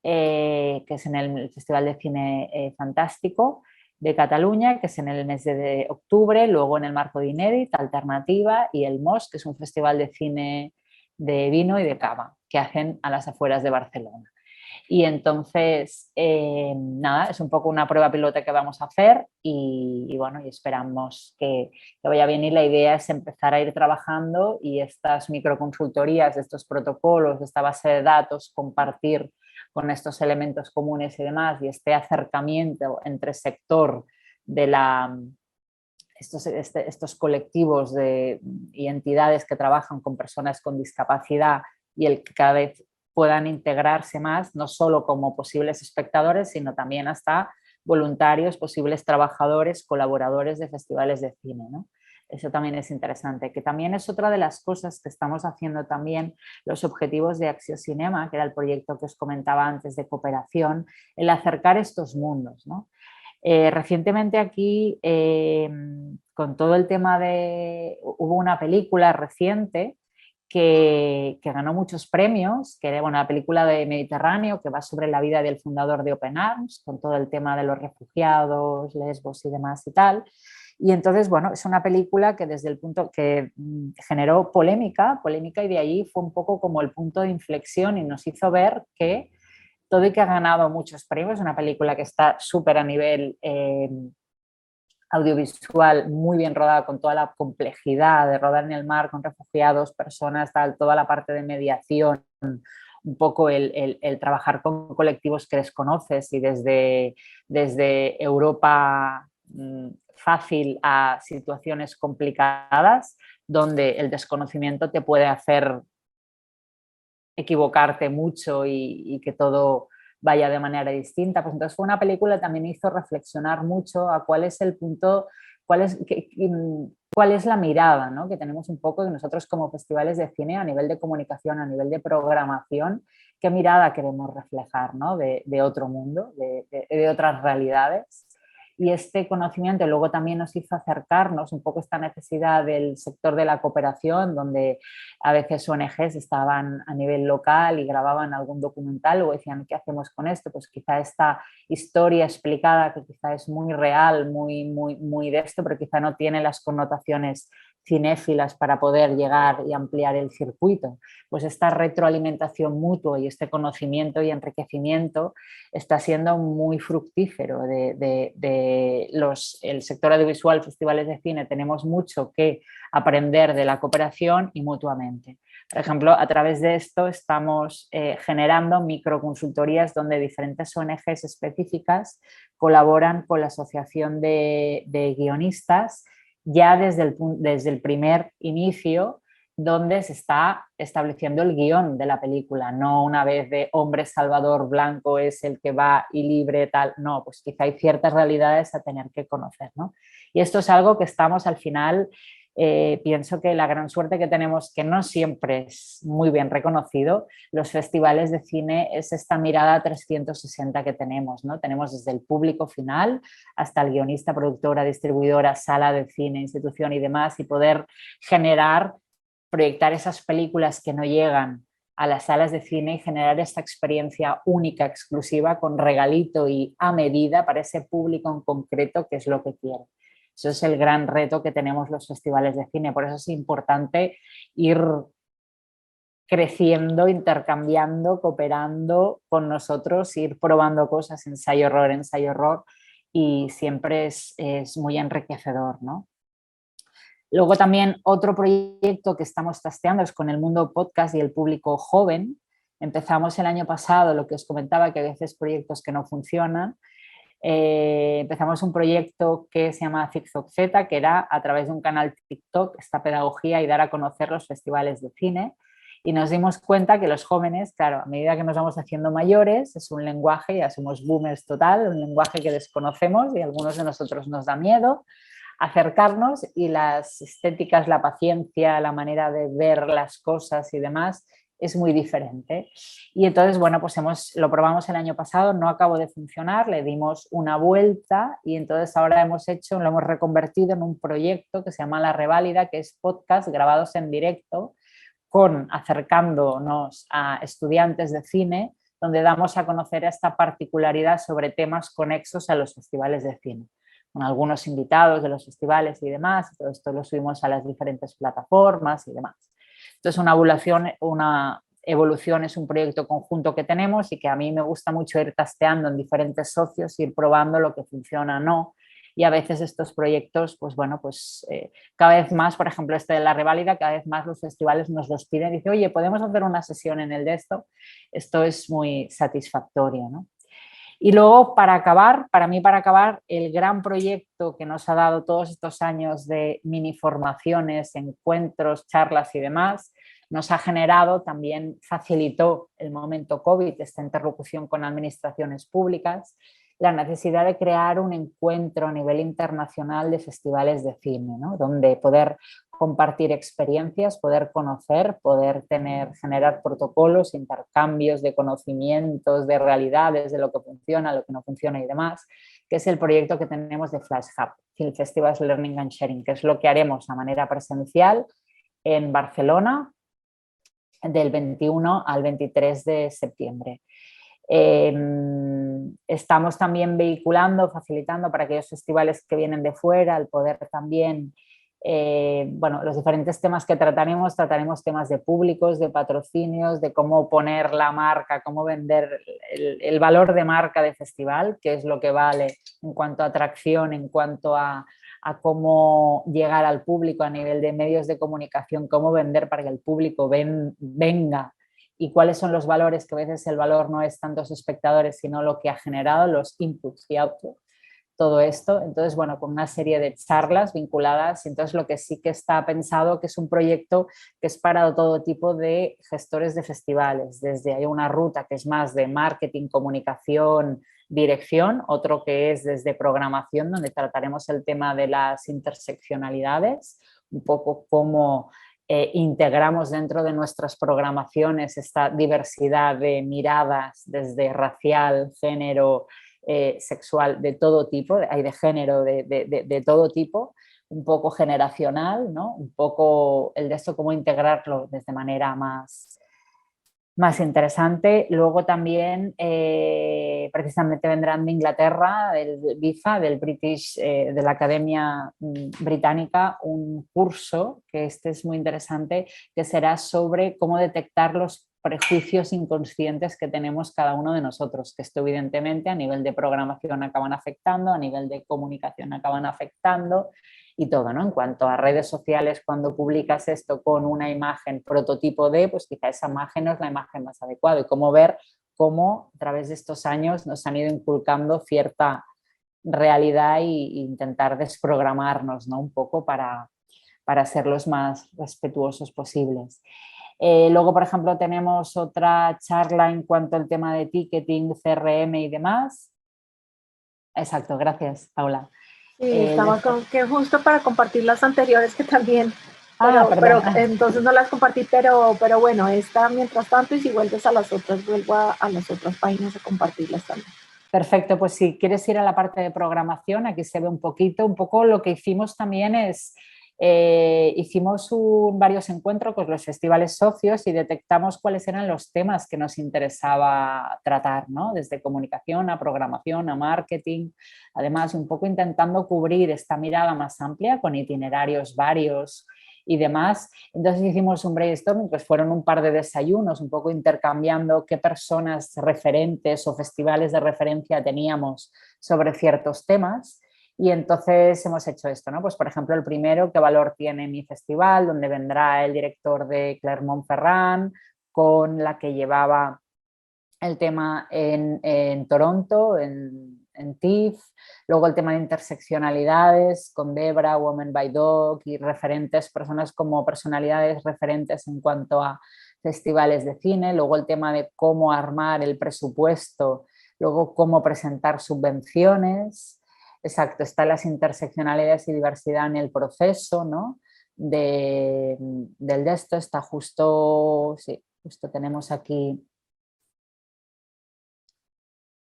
S2: que es en el Festival de Cine Fantástico de Cataluña, que es en el mes de octubre, luego en el marco de Inédit, Alternativa y el MOS, que es un festival de cine de vino y de cava que hacen a las afueras de Barcelona. Y entonces, nada, es un poco una prueba piloto que vamos a hacer y bueno, y esperamos que vaya bien y la idea es empezar a ir trabajando y estas microconsultorías, estos protocolos, esta base de datos, compartir con estos elementos comunes y demás y este acercamiento entre sector de la estos colectivos y entidades que trabajan con personas con discapacidad y el que cada vez puedan integrarse más, no solo como posibles espectadores, sino también hasta voluntarios, posibles trabajadores, colaboradores de festivales de cine, ¿no? Eso también es interesante, que también es otra de las cosas que estamos haciendo también los objetivos de Acció Cinema, que era el proyecto que os comentaba antes de cooperación, el acercar estos mundos, ¿no? Recientemente aquí, con todo el tema hubo una película reciente que ganó muchos premios, que era una película de Mediterráneo que va sobre la vida del fundador de Open Arms, con todo el tema de los refugiados, lesbos y demás y tal. Y entonces, bueno, es una película que desde el punto que generó polémica y de ahí fue un poco como el punto de inflexión y nos hizo ver que todo y que ha ganado muchos premios, una película que está súper a nivel audiovisual, muy bien rodada, con toda la complejidad de rodar en el mar con refugiados, personas, tal, toda la parte de mediación, un poco el trabajar con colectivos que desconoces y desde Europa fácil a situaciones complicadas, donde el desconocimiento te puede hacer equivocarte mucho y que todo vaya de manera distinta. Pues entonces fue una película que también hizo reflexionar mucho a cuál es el punto, cuál es la mirada, ¿no? Que tenemos un poco de nosotros como festivales de cine a nivel de comunicación, a nivel de programación, qué mirada queremos reflejar, ¿no? de otro mundo, de otras realidades. Y este conocimiento luego también nos hizo acercarnos un poco a esta necesidad del sector de la cooperación, donde a veces ONGs estaban a nivel local y grababan algún documental o decían, ¿qué hacemos con esto? Pues quizá esta historia explicada, que quizá es muy real, muy de esto, pero quizá no tiene las connotaciones cinéfilas para poder llegar y ampliar el circuito. Pues esta retroalimentación mutua y este conocimiento y enriquecimiento está siendo muy fructífero el sector audiovisual, festivales de cine, tenemos mucho que aprender de la cooperación y mutuamente. Por ejemplo, a través de esto estamos generando microconsultorías donde diferentes ONGs específicas colaboran con la Asociación de guionistas ya desde el primer inicio, donde se está estableciendo el guión de la película, no una vez de hombre salvador blanco es el que va y libre, tal, no, pues quizá hay ciertas realidades a tener que conocer, ¿no? Y esto es algo que estamos al final, pienso que la gran suerte que tenemos, que no siempre es muy bien reconocido, los festivales de cine es esta mirada 360 que tenemos, ¿no? Tenemos desde el público final hasta el guionista, productora, distribuidora, sala de cine, institución y demás, y poder generar, proyectar esas películas que no llegan a las salas de cine y generar esta experiencia única, exclusiva, con regalito y a medida para ese público en concreto que es lo que quiere. Eso es el gran reto que tenemos los festivales de cine. Por eso es importante ir creciendo, intercambiando, cooperando con nosotros, ir probando cosas, ensayo, error, y siempre es muy enriquecedor, ¿no? Luego también otro proyecto que estamos trasteando es con el mundo podcast y el público joven. Empezamos el año pasado, lo que os comentaba, que a veces proyectos que no funcionan. Empezamos un proyecto que se llama TikTok Z, que era a través de un canal TikTok, esta pedagogía y dar a conocer los festivales de cine. Y nos dimos cuenta que los jóvenes, claro, a medida que nos vamos haciendo mayores, es un lenguaje, ya somos boomers total, un lenguaje que desconocemos y a algunos de nosotros nos da miedo acercarnos, y las estéticas, la paciencia, la manera de ver las cosas y demás es muy diferente. Y entonces, bueno, pues lo probamos el año pasado, no acabó de funcionar, le dimos una vuelta y entonces ahora lo hemos reconvertido en un proyecto que se llama La Reválida, que es podcast grabados en directo, acercándonos a estudiantes de cine, donde damos a conocer esta particularidad sobre temas conexos a los festivales de cine, con algunos invitados de los festivales y demás. Todo esto lo subimos a las diferentes plataformas y demás. Entonces, una evolución es un proyecto conjunto que tenemos y que a mí me gusta mucho ir tasteando en diferentes socios, ir probando lo que funciona o no. Y a veces estos proyectos, pues bueno, pues cada vez más, por ejemplo, este de La Reválida, cada vez más los festivales nos los piden y dicen, oye, ¿podemos hacer una sesión en el de esto? Esto es muy satisfactorio, ¿no? Y luego, para acabar, el gran proyecto que nos ha dado todos estos años de mini formaciones, encuentros, charlas y demás, nos ha generado, también facilitó el momento COVID, esta interlocución con administraciones públicas, la necesidad de crear un encuentro a nivel internacional de festivales de cine, ¿no? Donde poder compartir experiencias, poder conocer, poder generar protocolos, intercambios de conocimientos, de realidades, de lo que funciona, lo que no funciona y demás, que es el proyecto que tenemos de Flash Hub, Film Festivals Learning and Sharing, que es lo que haremos a manera presencial en Barcelona del 21 al 23 de septiembre. Estamos también vehiculando, facilitando para aquellos festivales que vienen de fuera, el poder también, bueno, los diferentes temas que trataremos temas de públicos, de patrocinios, de cómo poner la marca, cómo vender el valor de marca de festival, que es lo que vale en cuanto a atracción, en cuanto a cómo llegar al público a nivel de medios de comunicación, cómo vender para que el público venga, y cuáles son los valores, que a veces el valor no es tantos espectadores, sino lo que ha generado, los inputs y outputs, todo esto. Entonces, bueno, con una serie de charlas vinculadas, entonces lo que sí que está pensado que es un proyecto que es para todo tipo de gestores de festivales, desde hay una ruta que es más de marketing, comunicación, dirección, otro que es desde programación, donde trataremos el tema de las interseccionalidades, un poco cómo integramos dentro de nuestras programaciones esta diversidad de miradas desde racial, género, sexual, de todo tipo, hay de género de todo tipo, un poco generacional, ¿no? Un poco el de esto, cómo integrarlo de manera más interesante. Luego también precisamente vendrán de Inglaterra, del BIFA, del British, de la Academia Británica, un curso, que este es muy interesante, que será sobre cómo detectar los prejuicios inconscientes que tenemos cada uno de nosotros, que esto evidentemente a nivel de programación acaban afectando, a nivel de comunicación acaban afectando, y todo, ¿no? En cuanto a redes sociales, cuando publicas esto con una imagen prototipo de, pues quizá esa imagen no es la imagen más adecuada, y cómo ver cómo a través de estos años nos han ido inculcando cierta realidad e intentar desprogramarnos, ¿no? Un poco para ser los más respetuosos posibles. Luego, por ejemplo, tenemos otra charla en cuanto al tema de ticketing, CRM y demás. Exacto, gracias, Paula.
S1: Sí, estaba con que justo para compartir las anteriores que también, pero
S2: Perdón.
S1: entonces no las compartí, pero bueno, esta mientras tanto, y si vuelves a las otras, vuelvo a las otras páginas a compartirlas también.
S2: Perfecto, pues si quieres ir a la parte de programación, aquí se ve un poco lo que hicimos también es, hicimos varios encuentros con los festivales socios y detectamos cuáles eran los temas que nos interesaba tratar, ¿no? Desde comunicación a programación, a marketing, además un poco intentando cubrir esta mirada más amplia con itinerarios varios y demás. Entonces hicimos un brainstorming, pues fueron un par de desayunos, un poco intercambiando qué personas referentes o festivales de referencia teníamos sobre ciertos temas. Y entonces hemos hecho esto, ¿no? Pues por ejemplo, el primero, ¿qué valor tiene mi festival? Donde vendrá el director de Clermont-Ferrand, con la que llevaba el tema en Toronto, en TIFF, luego el tema de interseccionalidades con Debra, Women by Dog y referentes, personas como personalidades referentes en cuanto a festivales de cine, luego el tema de cómo armar el presupuesto, luego cómo presentar subvenciones, exacto, están las interseccionalidades y diversidad en el proceso, ¿no? Del de esto está justo, sí, justo tenemos aquí.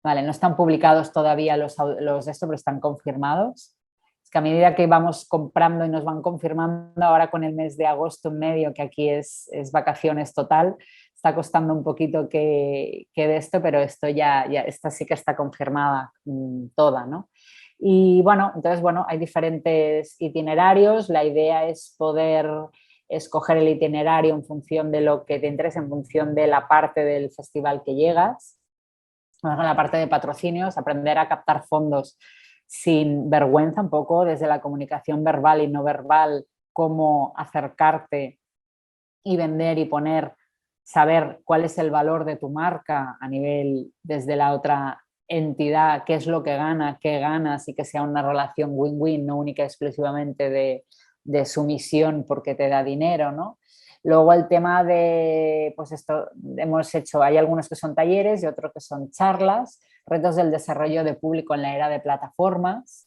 S2: Vale, no están publicados todavía los de esto, pero están confirmados. Es que a medida que vamos comprando y nos van confirmando, ahora con el mes de agosto en medio, que aquí es vacaciones total, está costando un poquito que de esto, pero esto ya esta sí que está confirmada toda, ¿no? Y bueno, entonces, bueno, hay diferentes itinerarios. La idea es poder escoger el itinerario en función de lo que te interesa, en función de la parte del festival que llegas. Con la parte de patrocinios, aprender a captar fondos sin vergüenza, un poco desde la comunicación verbal y no verbal, cómo acercarte y vender y poner, saber cuál es el valor de tu marca a nivel desde la otra entidad, qué es lo que gana, qué ganas y que sea una relación win-win, no única y exclusivamente de sumisión porque te da dinero, ¿no? Luego el tema de, pues esto hemos hecho, hay algunos que son talleres y otros que son charlas, retos del desarrollo de público en la era de plataformas,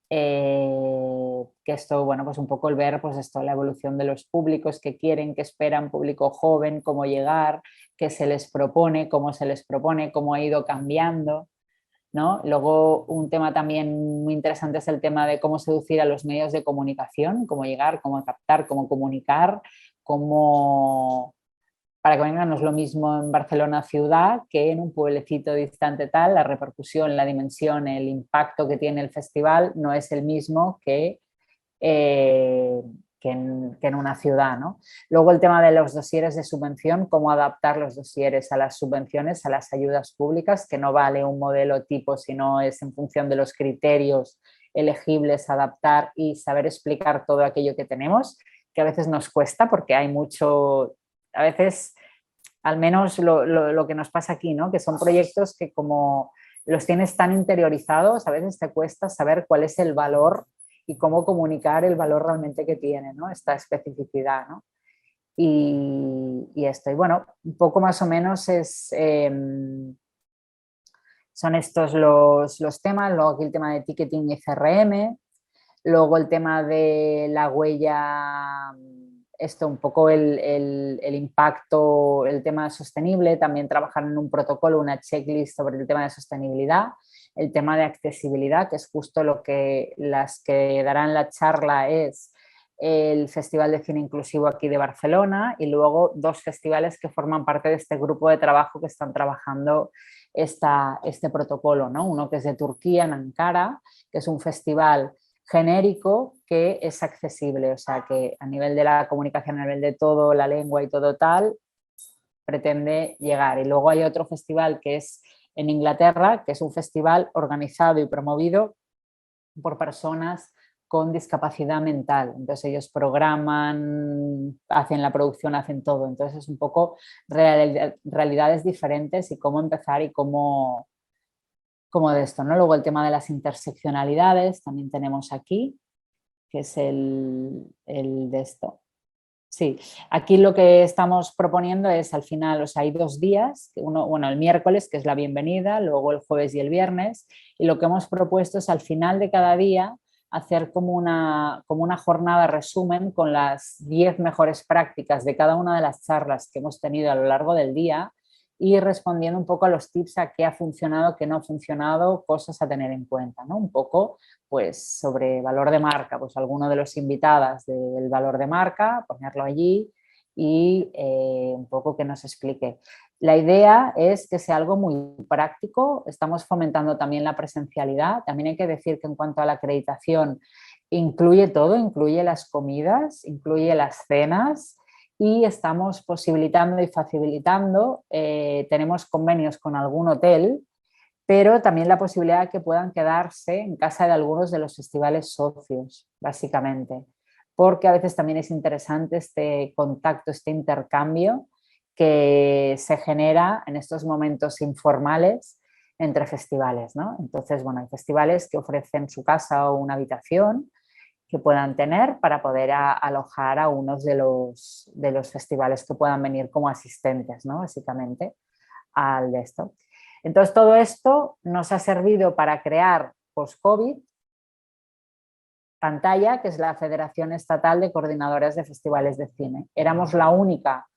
S2: que esto, bueno, pues un poco el ver, pues esto, la evolución de los públicos que quieren, que esperan, público joven, cómo llegar, qué se les propone, cómo se les propone, cómo ha ido cambiando, ¿no? Luego un tema también muy interesante es el tema de cómo seducir a los medios de comunicación, cómo llegar, cómo captar, cómo comunicar, cómo para que vengan, no es lo mismo en Barcelona ciudad que en un pueblecito distante tal, la repercusión, la dimensión, el impacto que tiene el festival no es el mismo eh, que en una ciudad, ¿no? Luego el tema de los dosieres de subvención, cómo adaptar los dosieres a las subvenciones, a las ayudas públicas, que no vale un modelo tipo, sino es en función de los criterios elegibles, adaptar y saber explicar todo aquello que tenemos, que a veces nos cuesta porque hay mucho, a veces, al menos lo que nos pasa aquí, ¿no? Que son proyectos que como los tienes tan interiorizados, a veces te cuesta saber cuál es el valor y cómo comunicar el valor realmente que tiene, ¿no? Esta especificidad, ¿no? Y esto, y bueno, un poco más o menos son estos los temas, luego aquí el tema de ticketing y CRM, luego el tema de la huella, esto un poco el impacto, el tema sostenible, también trabajar en un protocolo, una checklist sobre el tema de sostenibilidad, el tema de accesibilidad, que es justo lo que las que darán la charla es el Festival de Cine Inclusivo aquí de Barcelona y luego dos festivales que forman parte de este grupo de trabajo que están trabajando este protocolo, ¿no? Uno que es de Turquía, en Ankara, que es un festival genérico que es accesible, o sea que a nivel de la comunicación, a nivel de todo, la lengua y todo tal, pretende llegar. Y luego hay otro festival que es en Inglaterra, que es un festival organizado y promovido por personas con discapacidad mental. Entonces ellos programan, hacen la producción, hacen todo. Entonces es un poco realidades diferentes y cómo empezar y cómo de esto, ¿no? Luego el tema de las interseccionalidades también tenemos aquí, que es el de esto. Sí, aquí lo que estamos proponiendo es al final, o sea, hay 2 días, uno, bueno, el miércoles, que es la bienvenida, luego el jueves y el viernes, y lo que hemos propuesto es al final de cada día hacer como una jornada resumen con las 10 mejores prácticas de cada una de las charlas que hemos tenido a lo largo del día y respondiendo un poco a los tips a qué ha funcionado, qué no ha funcionado, cosas a tener en cuenta, ¿no? Un poco pues sobre valor de marca, pues alguno de los invitados del valor de marca, ponerlo allí y un poco que nos explique. La idea es que sea algo muy práctico, estamos fomentando también la presencialidad, también hay que decir que en cuanto a la acreditación incluye todo, incluye las comidas, incluye las cenas y estamos posibilitando y facilitando, tenemos convenios con algún hotel, pero también la posibilidad de que puedan quedarse en casa de algunos de los festivales socios, básicamente, porque a veces también es interesante este contacto, este intercambio que se genera en estos momentos informales entre festivales, ¿no? Entonces, bueno, hay festivales que ofrecen su casa o una habitación que puedan tener para poder alojar a unos de los festivales que puedan venir como asistentes, ¿no? Básicamente, al de esto. Entonces, todo esto nos ha servido para crear post-COVID Pantalla, que es la Federación Estatal de Coordinadoras de Festivales de Cine. Éramos la única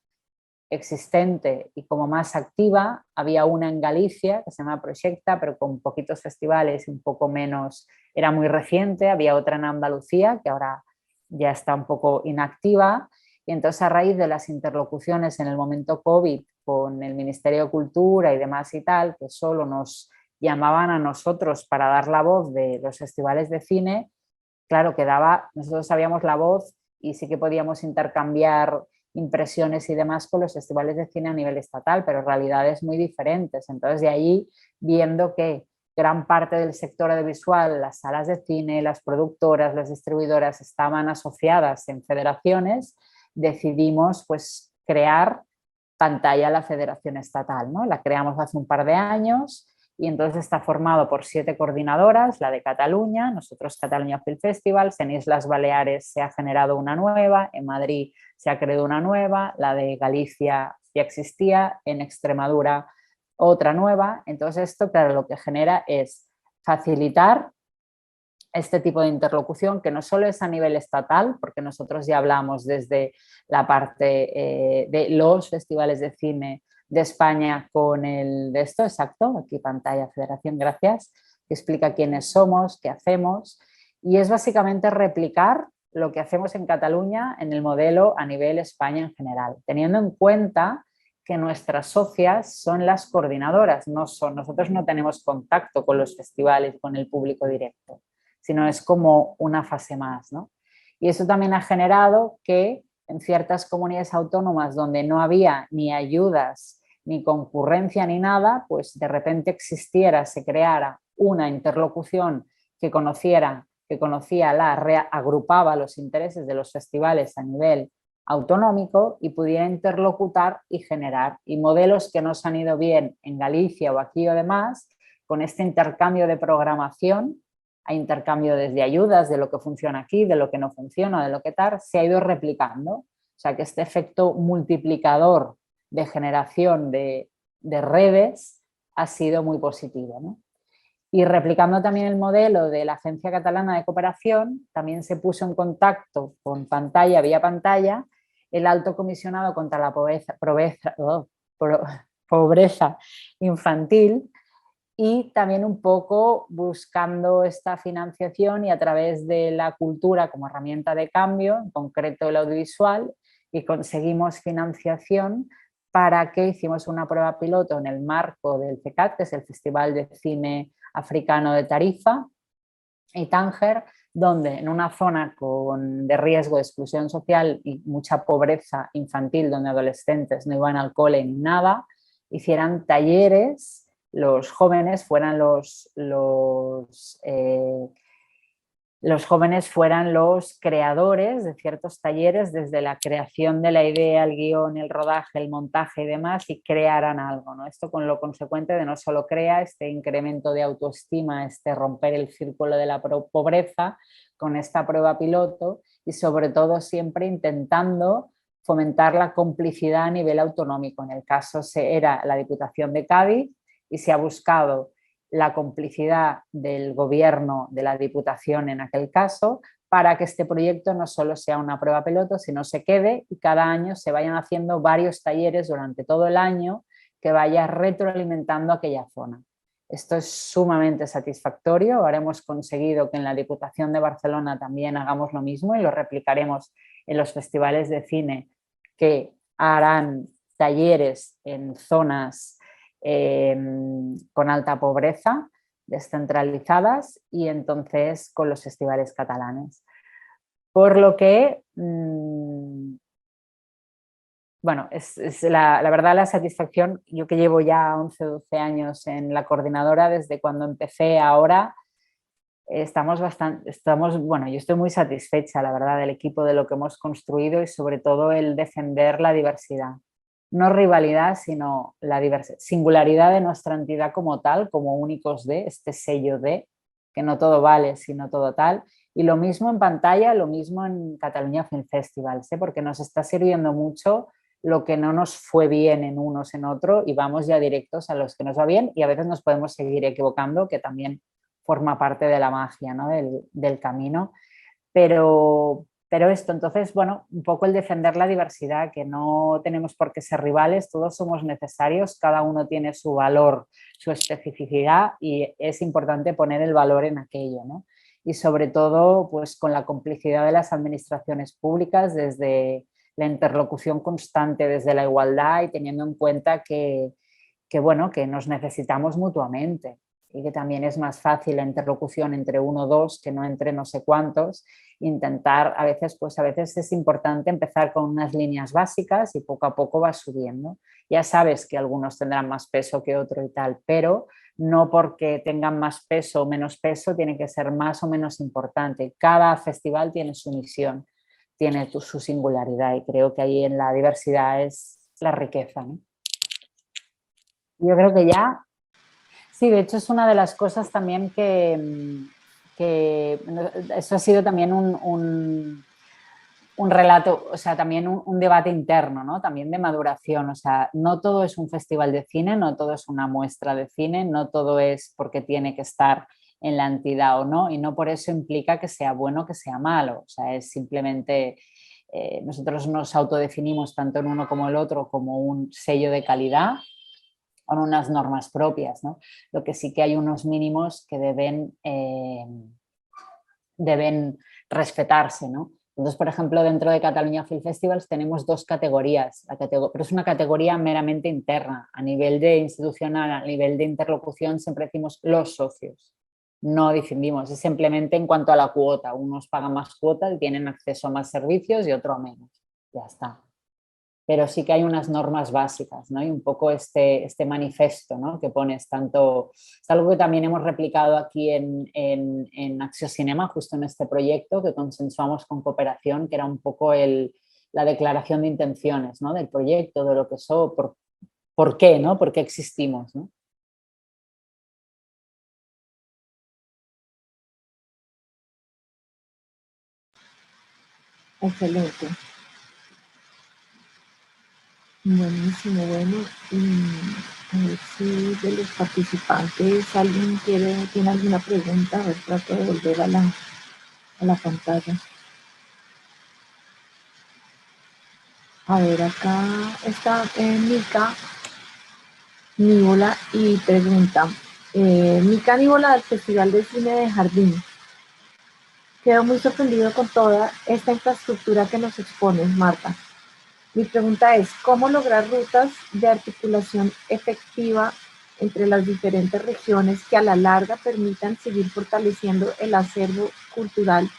S2: existente y como más activa. Había una en Galicia que se llama Proyecta, pero con poquitos festivales y un poco menos, era muy reciente. Había otra en Andalucía que ahora ya está un poco inactiva. Y entonces, a raíz de las interlocuciones en el momento COVID con el Ministerio de Cultura y demás y tal, que solo nos llamaban a nosotros para dar la voz de los festivales de cine, claro, nosotros sabíamos la voz y sí que podíamos intercambiar impresiones y demás con los festivales de cine a nivel estatal, pero realidades muy diferentes. Entonces, de ahí, viendo que gran parte del sector audiovisual, las salas de cine, las productoras, las distribuidoras estaban asociadas en federaciones, decidimos pues crear Pantalla, la Federación Estatal, ¿no? La creamos hace un par de años y entonces está formado por 7 coordinadoras, la de Cataluña, nosotros Cataluña Film Festival, en Islas Baleares se ha generado una nueva, en Madrid se ha creado una nueva, la de Galicia ya existía, en Extremadura otra nueva. Entonces esto, claro, lo que genera es facilitar este tipo de interlocución, que no solo es a nivel estatal, porque nosotros ya hablamos desde la parte de los festivales de cine de España con el de esto, exacto, aquí pantalla Federación, gracias, que explica quiénes somos, qué hacemos, y es básicamente replicar lo que hacemos en Cataluña en el modelo a nivel España en general, teniendo en cuenta que nuestras socias son las coordinadoras, nosotros no tenemos contacto con los festivales, con el público directo, sino es como una fase más, ¿no? Y eso también ha generado que en ciertas comunidades autónomas donde no había ni ayudas, ni concurrencia, ni nada, pues de repente existiera, se creara una interlocución que agrupaba los intereses de los festivales a nivel autonómico y pudiera interlocutar y generar. Y modelos que nos han ido bien en Galicia o aquí o demás, con este intercambio de programación, a intercambio desde ayudas, de lo que funciona aquí, de lo que no funciona, de lo que tal, se ha ido replicando. O sea que este efecto multiplicador de generación de redes ha sido muy positivo, ¿no? Y replicando también el modelo de la Agencia Catalana de Cooperación, también se puso en contacto con pantalla, vía pantalla, el Alto Comisionado contra la Pobreza Infantil, y también un poco buscando esta financiación y a través de la cultura como herramienta de cambio, en concreto el audiovisual, y conseguimos financiación para que hicimos una prueba piloto en el marco del FECAT, que es el Festival de Cine Africano de Tarifa y Tánger, donde en una zona de riesgo de exclusión social y mucha pobreza infantil, donde adolescentes no iban al cole ni nada, hicieran talleres, los jóvenes fueran los jóvenes fueran los creadores de ciertos talleres, desde la creación de la idea, el guión, el rodaje, el montaje y demás, y crearan algo, ¿no? Esto con lo consecuente de no solo crea este incremento de autoestima, este romper el círculo de la pobreza con esta prueba piloto, y sobre todo siempre intentando fomentar la complicidad a nivel autonómico. En el caso era la Diputación de Cádiz y se ha buscado la complicidad del gobierno, de la Diputación en aquel caso, para que este proyecto no solo sea una prueba piloto, sino se quede y cada año se vayan haciendo varios talleres durante todo el año que vaya retroalimentando aquella zona. Esto es sumamente satisfactorio. Ahora hemos conseguido que en la Diputación de Barcelona también hagamos lo mismo y lo replicaremos en los festivales de cine que harán talleres en zonas con alta pobreza, descentralizadas, y entonces con los festivales catalanes. Por lo que, bueno, es la verdad la satisfacción, yo que llevo ya 11 o 12 años en la coordinadora, desde cuando empecé ahora, bueno, yo estoy muy satisfecha, la verdad, del equipo, de lo que hemos construido y sobre todo el defender la diversidad. No rivalidad, sino la singularidad de nuestra entidad como tal, como únicos de, este sello de, que no todo vale, sino todo tal. Y lo mismo en pantalla, lo mismo en Cataluña Film Festival, ¿sí? Porque nos está sirviendo mucho lo que no nos fue bien en unos, en otro, y vamos ya directos a los que nos va bien, y a veces nos podemos seguir equivocando, que también forma parte de la magia, ¿no? del camino. Pero esto, entonces, bueno, un poco el defender la diversidad, que no tenemos por qué ser rivales, todos somos necesarios, cada uno tiene su valor, su especificidad, y es importante poner el valor en aquello, ¿no? Y sobre todo, pues con la complicidad de las administraciones públicas, desde la interlocución constante, desde la igualdad, y teniendo en cuenta bueno, que nos necesitamos mutuamente, y que también es más fácil la interlocución entre uno o dos que no entre no sé cuántos. Intentar, a veces es importante empezar con unas líneas básicas y poco a poco va subiendo. Ya sabes que algunos tendrán más peso que otro y tal, pero no porque tengan más peso o menos peso tiene que ser más o menos importante. Cada festival tiene su misión, tiene su singularidad, y creo que ahí en la diversidad es la riqueza, ¿no? Yo creo que ya... Sí, de hecho es una de las cosas también que eso ha sido también un relato, o sea, también un debate interno, ¿no? También de maduración, o sea, no todo es un festival de cine, no todo es una muestra de cine, no todo es porque tiene que estar en la entidad o no, y no por eso implica que sea bueno o que sea malo, o sea, es simplemente, nosotros nos autodefinimos tanto en uno como el otro como un sello de calidad con unas normas propias, ¿no? Lo que sí que hay unos mínimos que deben respetarse, ¿no? Entonces, por ejemplo, dentro de Cataluña Film Festivals tenemos dos categorías, pero es una categoría meramente interna. A nivel de institucional, a nivel de interlocución, siempre decimos los socios. No definimos, es simplemente en cuanto a la cuota. Unos pagan más cuota y tienen acceso a más servicios y otros a menos. Ya está. Pero sí que hay unas normas básicas, ¿no? Y un poco este manifiesto, ¿no? Que pones tanto, es algo que también hemos replicado aquí en Acció Cinema, justo en este proyecto que consensuamos con Cooperación, que era un poco la declaración de intenciones, ¿no? Del proyecto, de lo que somos, por qué, ¿no? ¿Por qué existimos, ¿no?
S1: Excelente. Buenísimo, bueno. A ver si de los participantes alguien tiene alguna pregunta. A ver, trato de volver a la pantalla. A ver, acá está Mica Nívola y pregunta. Mica Nívola del Festival de Cine de Jardín. Quedo muy sorprendido con toda esta infraestructura que nos expones, Marta. Mi pregunta es, ¿cómo lograr rutas de articulación efectiva entre las diferentes regiones que a la larga permitan seguir fortaleciendo el acervo cultural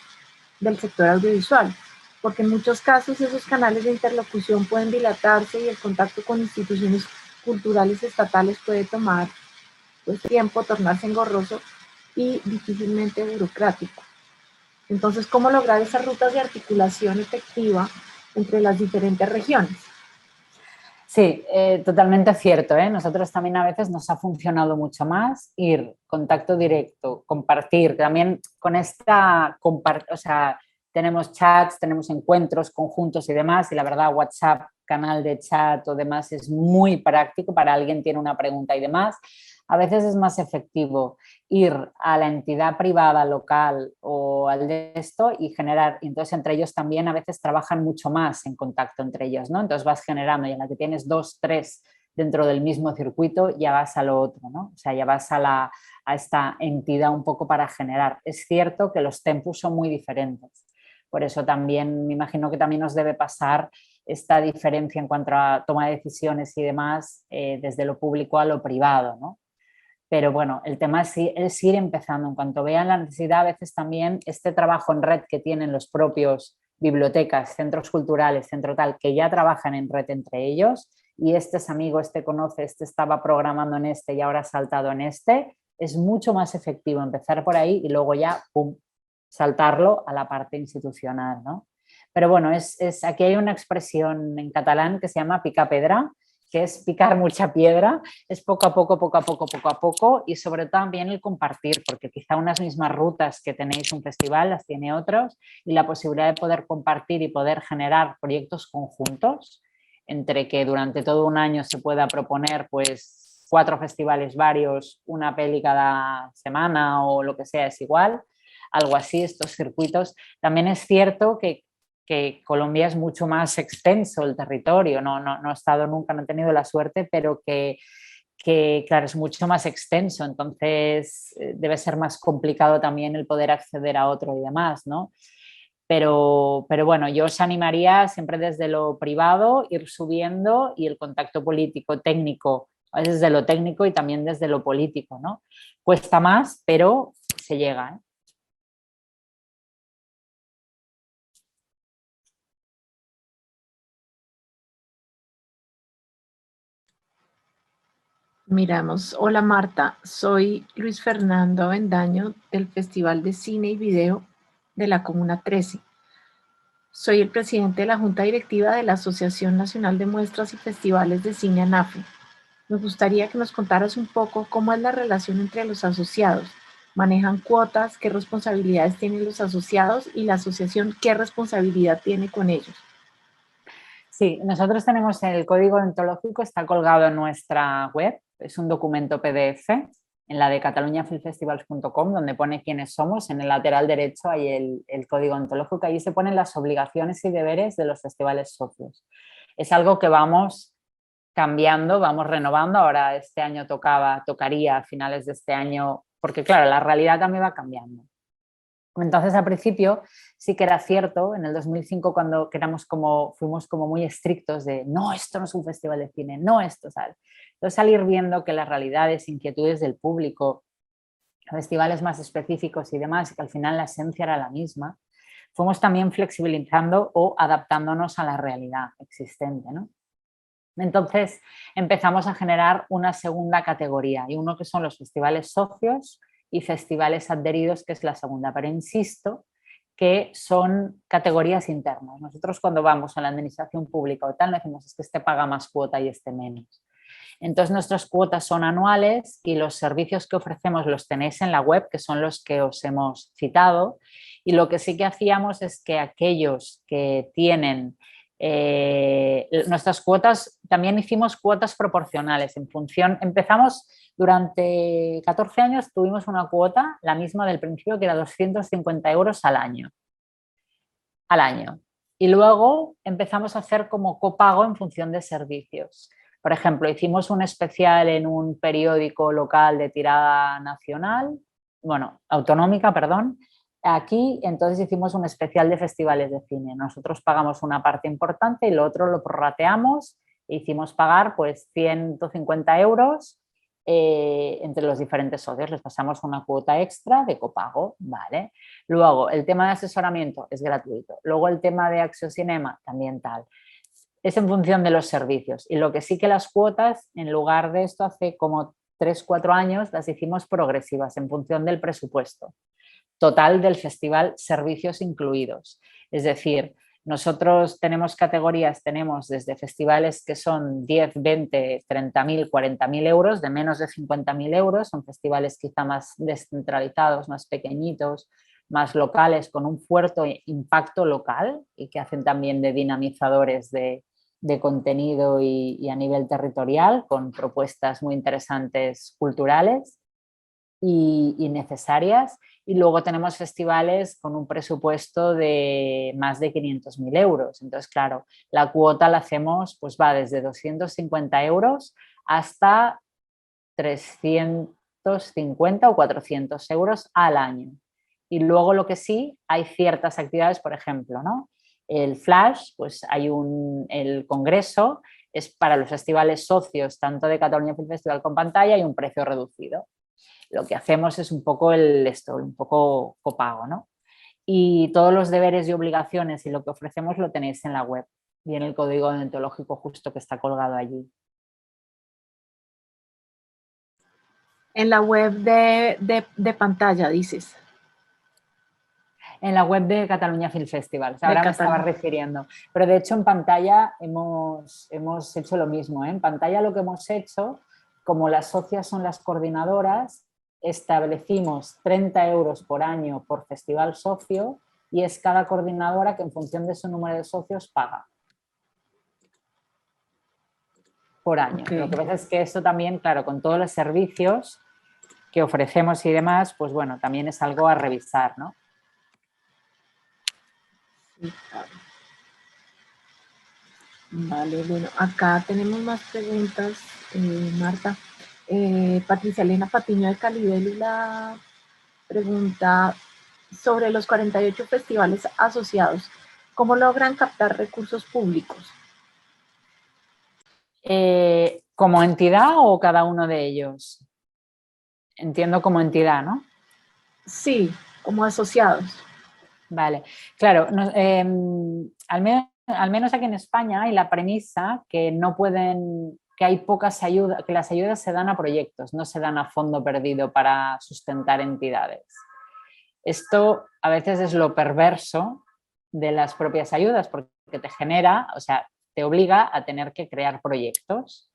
S1: del sector audiovisual? Porque en muchos casos esos canales de interlocución pueden dilatarse y el contacto con instituciones culturales estatales puede tomar pues, tiempo, tornarse engorroso y difícilmente burocrático. Entonces, ¿cómo lograr esas rutas de articulación efectiva entre las diferentes regiones?
S2: Sí, totalmente cierto, ¿eh? Nosotros también a veces nos ha funcionado mucho más ir, contacto directo, compartir, también con o sea, tenemos chats, tenemos encuentros conjuntos y demás, y la verdad WhatsApp, canal de chat o demás es muy práctico para alguien tiene una pregunta y demás. A veces es más efectivo ir a la entidad privada local o al de esto y generar, y entonces entre ellos también a veces trabajan mucho más en contacto entre ellos, ¿no? Entonces vas generando y en la que tienes 2, 3 dentro del mismo circuito ya vas a lo otro, ¿no? O sea, ya vas a esta entidad un poco para generar. Es cierto que los tempos son muy diferentes, por eso también me imagino que también nos debe pasar esta diferencia en cuanto a toma de decisiones y demás desde lo público a lo privado, ¿no? Pero bueno, el tema es ir empezando. En cuanto vean la necesidad, a veces también este trabajo en red que tienen los propios bibliotecas, centros culturales, centro tal, que ya trabajan en red entre ellos, y este es amigo, este conoce, este estaba programando en este y ahora ha saltado en este, es mucho más efectivo empezar por ahí y luego ya, pum, saltarlo a la parte institucional, ¿no? Pero bueno, aquí hay una expresión en catalán que se llama picar pedra, que es picar mucha piedra, es poco a poco, poco a poco, poco a poco y sobre todo también el compartir, porque quizá unas mismas rutas que tenéis un festival las tiene otros y la posibilidad de poder compartir y poder generar proyectos conjuntos entre que durante todo un año se pueda proponer pues 4 festivales varios, una peli cada semana o lo que sea, es igual, algo así, estos circuitos. También es cierto que Colombia es mucho más extenso el territorio, no he estado nunca, no he tenido la suerte, pero que claro, es mucho más extenso, entonces debe ser más complicado también el poder acceder a otro y demás, ¿no? Pero bueno, yo os animaría siempre desde lo privado, ir subiendo y el contacto político, técnico, desde lo técnico y también desde lo político, ¿no? Cuesta más, pero se llega, ¿eh?
S1: Miramos, hola Marta, soy Luis Fernando Avendaño del Festival de Cine y Video de la Comuna 13. Soy el presidente de la Junta Directiva de la Asociación Nacional de Muestras y Festivales de Cine ANAFE. Me gustaría que nos contaras un poco cómo es la relación entre los asociados. ¿Manejan cuotas? ¿Qué responsabilidades tienen los asociados? Y la asociación, ¿qué responsabilidad tiene con ellos?
S2: Sí, nosotros tenemos el código deontológico, está colgado en nuestra web, es un documento PDF en la de cataluñafilmfestivals.com, donde pone quiénes somos. En el lateral derecho hay el código deontológico, ahí se ponen las obligaciones y deberes de los festivales socios. Es algo que vamos cambiando, vamos renovando. Ahora este año tocaría a finales de este año, porque claro, la realidad también va cambiando. Entonces, al principio sí que era cierto, en el 2005 cuando fuimos como muy estrictos de no, esto no es un festival de cine, no esto, ¿sabes? Entonces, salir viendo que las realidades, inquietudes del público, festivales más específicos y demás, y que al final la esencia era la misma, fuimos también flexibilizando o adaptándonos a la realidad existente, ¿no? Entonces empezamos a generar una segunda categoría y uno que son los festivales socios y festivales adheridos, que es la segunda, pero insisto que son categorías internas. Nosotros cuando vamos a la administración pública o tal, no decimos es que este paga más cuota y este menos. Entonces nuestras cuotas son anuales y los servicios que ofrecemos los tenéis en la web, que son los que os hemos citado, y lo que sí que hacíamos es que aquellos que tienen nuestras cuotas, también hicimos cuotas proporcionales en función, empezamos durante 14 años, tuvimos una cuota, la misma del principio, que era 250 euros al año. Y luego empezamos a hacer como copago en función de servicios. Por ejemplo, hicimos un especial en un periódico local de tirada nacional, bueno, autonómica, perdón. Aquí, entonces, hicimos un especial de festivales de cine. Nosotros pagamos una parte importante y lo otro lo prorrateamos e hicimos pagar pues 150 euros entre los diferentes socios. Les pasamos una cuota extra de copago, ¿vale? Luego, el tema de asesoramiento es gratuito. Luego, el tema de Axiocinema también tal. Es en función de los servicios. Y lo que sí que las cuotas, en lugar de esto, hace como 3, 4 años, las hicimos progresivas en función del presupuesto total del festival, servicios incluidos. Es decir, nosotros tenemos categorías, tenemos desde festivales que son 10, 20, 30.000, 40.000 euros, de menos de 50.000 euros, son festivales quizá más descentralizados, más pequeñitos, más locales, con un fuerte impacto local y que hacen también de dinamizadores de contenido y a nivel territorial, con propuestas muy interesantes culturales y necesarias. Y luego tenemos festivales con un presupuesto de más de 500.000 euros. Entonces, claro, la cuota la hacemos, pues va desde 250 euros hasta 350 o 400 euros al año. Y luego lo que sí, hay ciertas actividades, por ejemplo, ¿no? El Flash, pues hay el congreso, es para los festivales socios, tanto de Cataluña Film Festival con pantalla, y un precio reducido. Lo que hacemos es un poco un poco copago, ¿no? Y todos los deberes y obligaciones y lo que ofrecemos lo tenéis en la web y en el código deontológico justo que está colgado allí.
S1: En la web de pantalla, dices.
S2: En la web de Cataluña Film Festivals, ahora me estaba refiriendo. Pero de hecho en pantalla hemos hecho lo mismo. En pantalla lo que hemos hecho, como las socias son las coordinadoras, establecimos 30 euros por año por festival socio y es cada coordinadora que en función de su número de socios paga por año. Okay. Lo que pasa es que esto también, claro, con todos los servicios que ofrecemos y demás, pues bueno, también es algo a revisar, ¿no?
S1: Vale, bueno, acá tenemos más preguntas, Marta. Patricia Elena Patiño de Calibélula pregunta sobre los 48 festivales asociados. ¿Cómo logran captar recursos públicos?
S2: ¿Como entidad o cada uno de ellos? Entiendo como entidad, ¿no?
S1: Sí, como asociados.
S2: Vale, claro, al menos aquí en España hay la premisa que no pueden, que hay pocas ayudas, que las ayudas se dan a proyectos, no se dan a fondo perdido para sustentar entidades. Esto a veces es lo perverso de las propias ayudas porque te genera, o sea, te obliga a tener que crear proyectos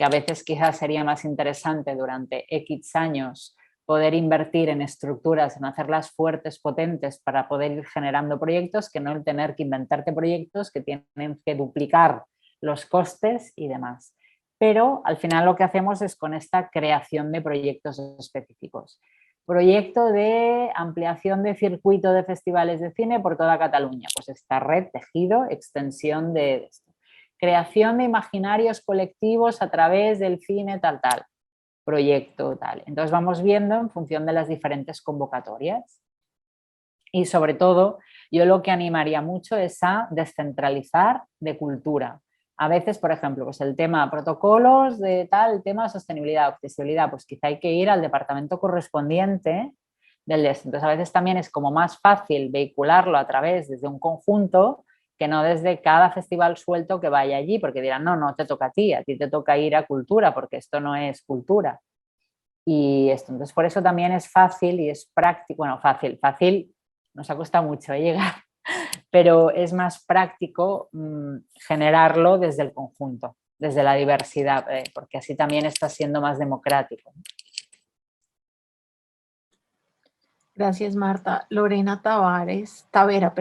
S2: que a veces quizás sería más interesante durante X años poder invertir en estructuras, en hacerlas fuertes, potentes, para poder ir generando proyectos, que no el tener que inventarte proyectos que tienen que duplicar los costes y demás. Pero al final lo que hacemos es con esta creación de proyectos específicos. Proyecto de ampliación de circuito de festivales de cine por toda Cataluña. Pues esta red, tejido, extensión de esto. Creación de imaginarios colectivos a través del cine tal. Proyecto tal. Entonces vamos viendo en función de las diferentes convocatorias. Y sobre todo, yo lo que animaría mucho es a descentralizar de cultura. A veces, por ejemplo, pues el tema protocolos de tal, el tema sostenibilidad, accesibilidad, pues quizá hay que ir al departamento correspondiente del DES. Entonces, a veces también es como más fácil vehicularlo a través desde un conjunto que no desde cada festival suelto que vaya allí, porque dirán, no te toca a ti te toca ir a cultura, porque esto no es cultura. Y esto, entonces, por eso también es fácil y es práctico, bueno, fácil nos ha costado mucho llegar, pero es más práctico generarlo desde el conjunto, desde la diversidad, porque así también está siendo más democrático.
S1: Gracias, Marta. Lorena Tavera,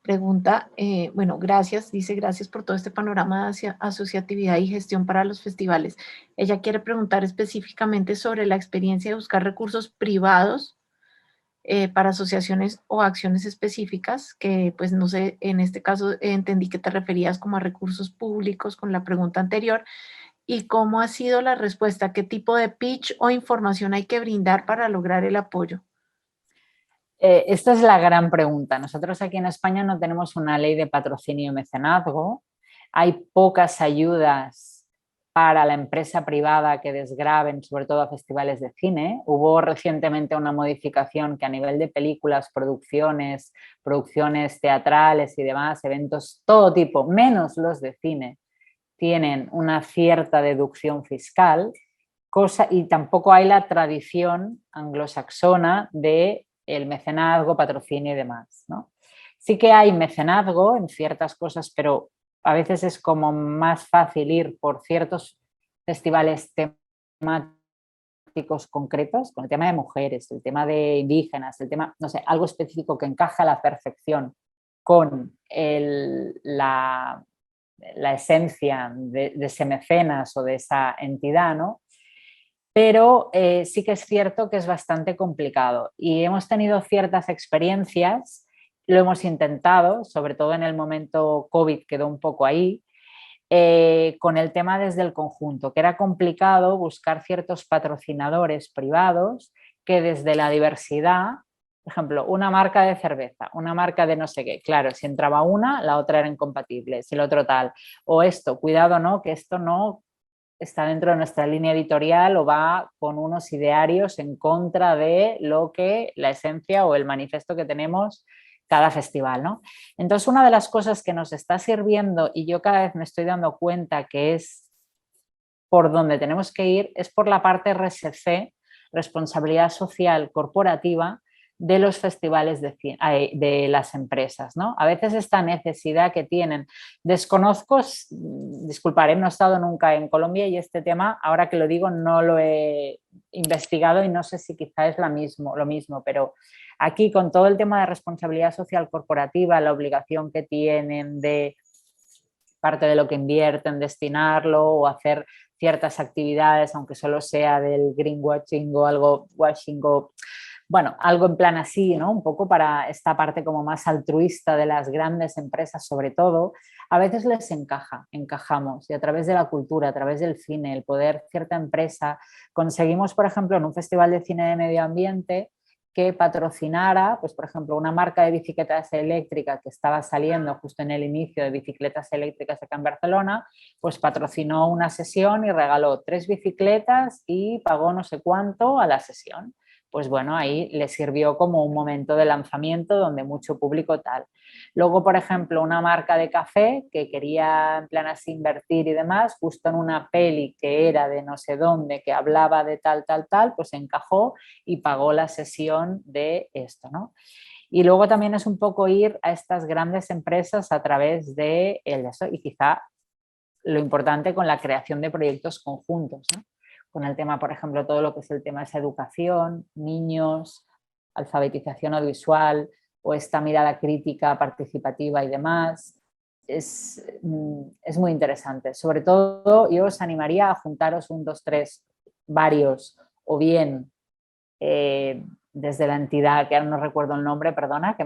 S1: pregunta, bueno, gracias, dice gracias por todo este panorama de asociatividad y gestión para los festivales. Ella quiere preguntar específicamente sobre la experiencia de buscar recursos privados para asociaciones o acciones específicas, que pues no sé, en este caso entendí que te referías como a recursos públicos con la pregunta anterior, y cómo ha sido la respuesta, qué tipo de pitch o información hay que brindar para lograr el apoyo.
S2: Esta es la gran pregunta. Nosotros aquí en España no tenemos una ley de patrocinio y mecenazgo. Hay pocas ayudas para la empresa privada que desgraven, sobre todo a festivales de cine. Hubo recientemente una modificación que a nivel de películas, producciones teatrales y demás, eventos, todo tipo, menos los de cine, tienen una cierta deducción fiscal, y tampoco hay la tradición anglosaxona de el mecenazgo, patrocinio y demás, ¿no? Sí que hay mecenazgo en ciertas cosas, pero a veces es como más fácil ir por ciertos festivales temáticos concretos, con el tema de mujeres, el tema de indígenas, el tema, no sé, algo específico que encaja a la perfección con la esencia de ese mecenas o de esa entidad, ¿no? Pero sí que es cierto que es bastante complicado y hemos tenido ciertas experiencias, lo hemos intentado, sobre todo en el momento COVID quedó un poco ahí, con el tema desde el conjunto, que era complicado buscar ciertos patrocinadores privados que desde la diversidad, por ejemplo, una marca de cerveza, una marca de no sé qué, claro, si entraba una, la otra era incompatible, si el otro tal, o esto, cuidado, no, que esto no está dentro de nuestra línea editorial o va con unos idearios en contra de lo que la esencia o el manifiesto que tenemos cada festival, ¿no? Entonces, una de las cosas que nos está sirviendo y yo cada vez me estoy dando cuenta que es por donde tenemos que ir es por la parte RSC, responsabilidad social corporativa, de los festivales de las empresas, ¿no? A veces esta necesidad que tienen, desconozco, disculparé, no he estado nunca en Colombia y este tema, ahora que lo digo, no lo he investigado y no sé si quizá es lo mismo, pero aquí con todo el tema de responsabilidad social corporativa, la obligación que tienen de parte de lo que invierten, destinarlo o hacer ciertas actividades, aunque solo sea del greenwashing o algo washing o bueno, algo en plan así, ¿no? Un poco para esta parte como más altruista de las grandes empresas, sobre todo, a veces les encajamos y a través de la cultura, a través del cine, el poder cierta empresa, conseguimos, por ejemplo, en un festival de cine de medio ambiente que patrocinara, pues por ejemplo, una marca de bicicletas eléctricas que estaba saliendo justo en el inicio de bicicletas eléctricas acá en Barcelona, pues patrocinó una sesión y regaló 3 bicicletas y pagó no sé cuánto a la sesión. Pues bueno, ahí le sirvió como un momento de lanzamiento donde mucho público tal. Luego, por ejemplo, una marca de café que quería en plan así invertir y demás, justo en una peli que era de no sé dónde, que hablaba de tal, pues encajó y pagó la sesión de esto, ¿no? Y luego también es un poco ir a estas grandes empresas a través de eso y quizá lo importante con la creación de proyectos conjuntos, ¿no? Con el tema, por ejemplo, todo lo que es el tema de esa educación, niños, alfabetización audiovisual o esta mirada crítica, participativa y demás. Es muy interesante. Sobre todo, yo os animaría a juntaros un, dos, tres, varios, o bien desde la entidad, que ahora no recuerdo el nombre, perdona,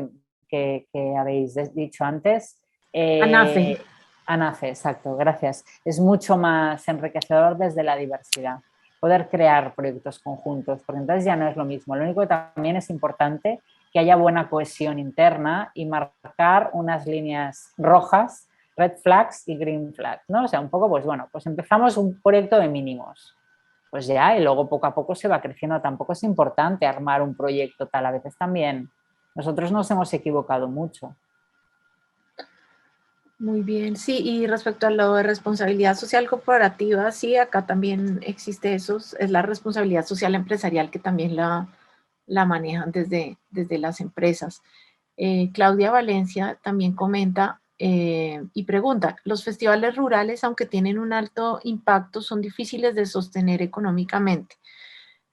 S2: que habéis dicho antes.
S1: ANAFE.
S2: ANAFE, exacto, gracias. Es mucho más enriquecedor desde la diversidad, poder crear proyectos conjuntos, porque entonces ya no es lo mismo. Lo único que también es importante que haya buena cohesión interna y marcar unas líneas rojas, red flags y green flags, ¿no? O sea, un poco, pues bueno, pues empezamos un proyecto de mínimos, pues ya, y luego poco a poco se va creciendo. Tampoco es importante armar un proyecto tal, a veces también nosotros nos hemos equivocado mucho.
S1: Muy bien, sí, y respecto a lo de responsabilidad social corporativa, sí, acá también existe eso, es la responsabilidad social empresarial que también la manejan desde las empresas. Claudia Valencia también comenta y pregunta, los festivales rurales, aunque tienen un alto impacto, son difíciles de sostener económicamente.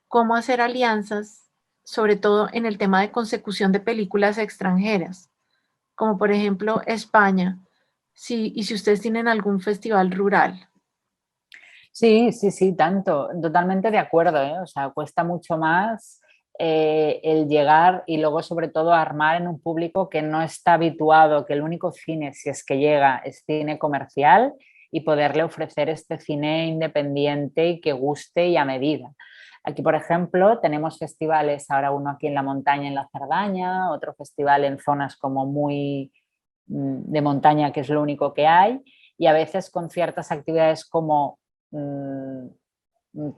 S1: ¿Cómo hacer alianzas, sobre todo en el tema de consecución de películas extranjeras, como por ejemplo España? Sí, y si ustedes tienen algún festival rural.
S2: Sí, sí, sí, tanto, totalmente de acuerdo, ¿eh? O sea, cuesta mucho más el llegar y luego sobre todo armar en un público que no está habituado, que el único cine, si es que llega, es cine comercial, y poderle ofrecer este cine independiente y que guste y a medida. Aquí, por ejemplo, tenemos festivales, ahora uno aquí en la montaña, en la Cerdaña, otro festival en zonas como muy de montaña, que es lo único que hay, y a veces con ciertas actividades como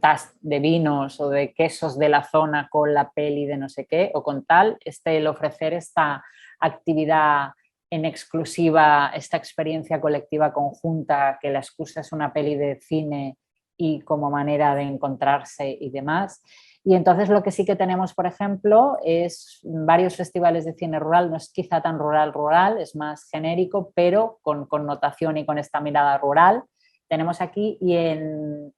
S2: tas de vinos o de quesos de la zona con la peli de no sé qué o con tal, el ofrecer esta actividad en exclusiva, esta experiencia colectiva conjunta, que la excusa es una peli de cine y como manera de encontrarse y demás. Y entonces lo que sí que tenemos, por ejemplo, es varios festivales de cine rural, no es quizá tan rural, es más genérico, pero con connotación y con esta mirada rural. Tenemos aquí, y en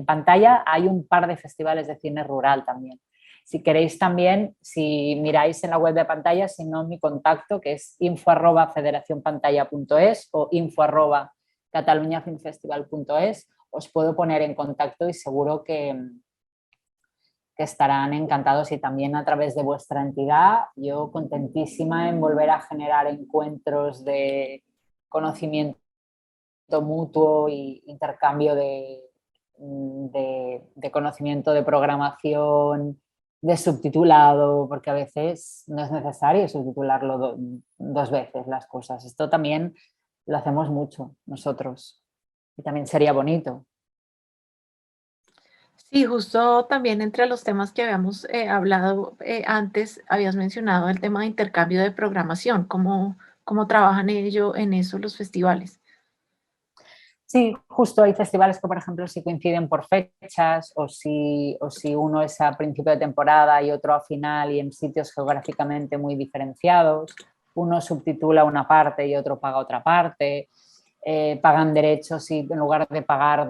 S2: pantalla hay un par de festivales de cine rural también. Si queréis también, si miráis en la web de pantalla, si no, mi contacto, que es info@federacionpantalla.es o info@cataluñafilmfestival.es, os puedo poner en contacto y seguro que estarán encantados, y también a través de vuestra entidad. Yo contentísima en volver a generar encuentros de conocimiento mutuo y intercambio de conocimiento de programación, de subtitulado, porque a veces no es necesario subtitularlo dos veces las cosas. Esto también lo hacemos mucho nosotros y también sería bonito.
S1: Sí, justo también entre los temas que habíamos hablado antes, habías mencionado el tema de intercambio de programación, cómo trabajan en eso los festivales.
S2: Sí, justo hay festivales que, por ejemplo, si coinciden por fechas o si uno es a principio de temporada y otro a final y en sitios geográficamente muy diferenciados, uno subtitula una parte y otro paga otra parte, pagan derechos y en lugar de pagar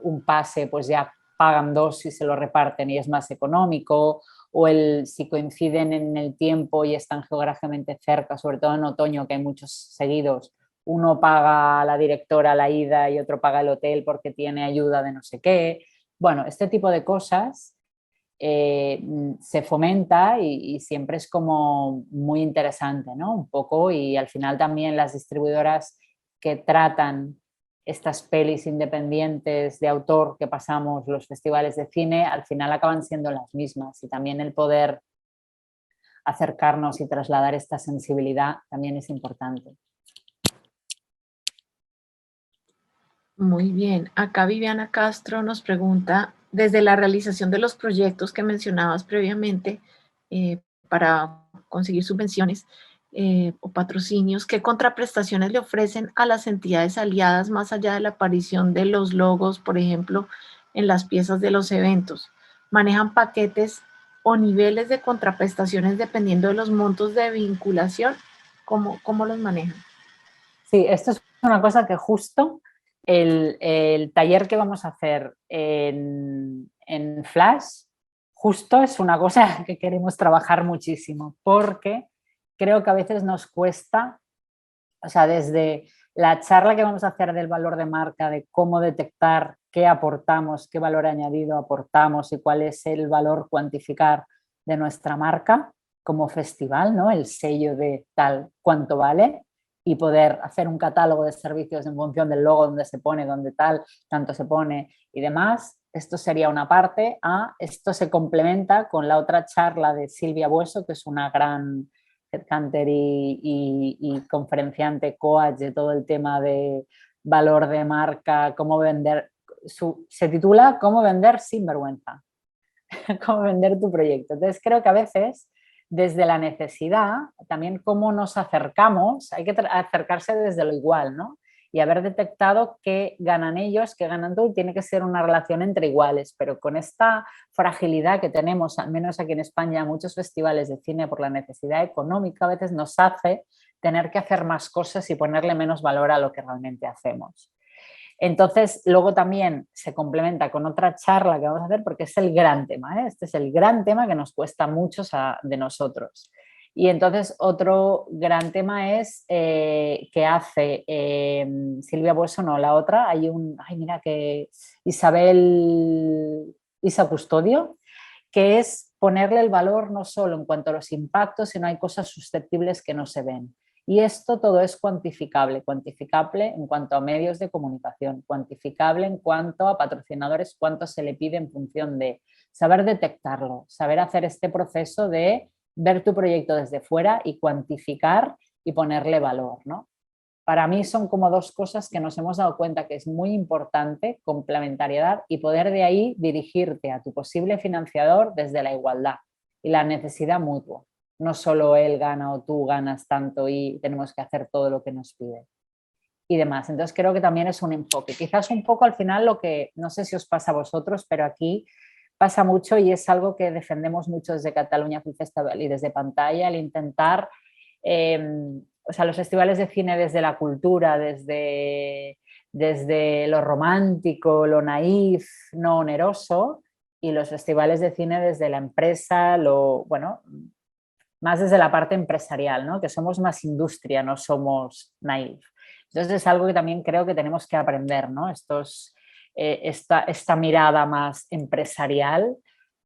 S2: un pase, pues ya pagan dos y se lo reparten y es más económico, o si coinciden en el tiempo y están geográficamente cerca, sobre todo en otoño que hay muchos seguidos, uno paga a la directora la ida y otro paga el hotel porque tiene ayuda de no sé qué. Bueno, este tipo de cosas se fomenta y siempre es como muy interesante, ¿no? Un poco, y al final también las distribuidoras que tratan estas pelis independientes de autor que pasamos los festivales de cine, al final acaban siendo las mismas, y también el poder acercarnos y trasladar esta sensibilidad también es importante.
S1: Muy bien. Acá Viviana Castro nos pregunta, desde la realización de los proyectos que mencionabas previamente para conseguir subvenciones o patrocinios, ¿qué contraprestaciones le ofrecen a las entidades aliadas más allá de la aparición de los logos, por ejemplo, en las piezas de los eventos? ¿Manejan paquetes o niveles de contraprestaciones dependiendo de los montos de vinculación? ¿Cómo los manejan?
S2: Sí, esto es una cosa que justo el taller que vamos a hacer en Flash justo es una cosa que queremos trabajar muchísimo, porque creo que a veces nos cuesta, o sea, desde la charla que vamos a hacer del valor de marca, de cómo detectar qué aportamos, qué valor añadido aportamos y cuál es el valor cuantificar de nuestra marca como festival, ¿no? El sello de tal cuánto vale, y poder hacer un catálogo de servicios en función del logo, donde se pone, donde tal, tanto se pone y demás. Esto sería una parte. Esto se complementa con la otra charla de Silvia Bueso, que es una gran headhunter y conferenciante, coach de todo el tema de valor de marca, cómo vender. Se titula Cómo vender sin vergüenza, cómo vender tu proyecto. Entonces creo que a veces desde la necesidad, también cómo nos acercamos, hay que acercarse desde lo igual, ¿no? Y haber detectado qué ganan ellos, qué ganan tú, y tiene que ser una relación entre iguales, pero con esta fragilidad que tenemos, al menos aquí en España, muchos festivales de cine por la necesidad económica, a veces nos hace tener que hacer más cosas y ponerle menos valor a lo que realmente hacemos. Entonces, luego también se complementa con otra charla que vamos a hacer porque es el gran tema, ¿eh? Este es el gran tema que nos cuesta mucho de nosotros. Y entonces otro gran tema es que hace Silvia Bueso, no, la otra, hay mira que Isa Custodio, que es ponerle el valor no solo en cuanto a los impactos, sino hay cosas susceptibles que no se ven. Y esto todo es cuantificable en cuanto a medios de comunicación, cuantificable en cuanto a patrocinadores, cuánto se le pide en función de saber detectarlo, saber hacer este proceso de ver tu proyecto desde fuera y cuantificar y ponerle valor, ¿no? Para mí son como dos cosas que nos hemos dado cuenta que es muy importante, complementariedad, y poder de ahí dirigirte a tu posible financiador desde la igualdad y la necesidad mutua. No solo él gana o tú ganas tanto y tenemos que hacer todo lo que nos pide y demás. Entonces creo que también es un enfoque. Quizás un poco al final lo que, no sé si os pasa a vosotros, pero aquí pasa mucho y es algo que defendemos mucho desde Catalunya Film Festival y desde Pantalla, el intentar, o sea, los festivales de cine desde la cultura, desde lo romántico, lo naif, no oneroso, y los festivales de cine desde la empresa, bueno, más desde la parte empresarial, ¿no? Que somos más industria, no somos naif. Entonces es algo que también creo que tenemos que aprender, ¿no? Esta mirada más empresarial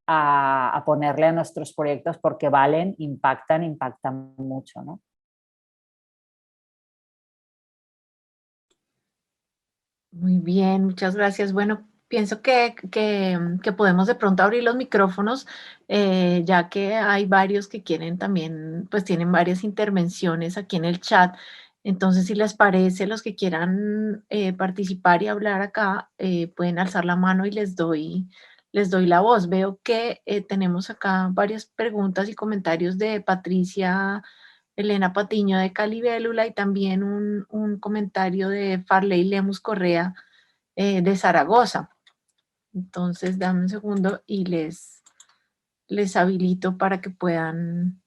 S2: a ponerle a nuestros proyectos porque valen, impactan mucho, ¿no?
S1: Muy bien, muchas gracias. Bueno, pienso que podemos de pronto abrir los micrófonos, ya que hay varios que quieren también, pues tienen varias intervenciones aquí en el chat. Entonces, si les parece, los que quieran participar y hablar acá, pueden alzar la mano y les doy la voz. Veo que tenemos acá varias preguntas y comentarios de Patricia Elena Patiño de Calibélula y también un comentario de Farley Lemus Correa de Zaragoza. Entonces, dame un segundo y les habilito para que puedan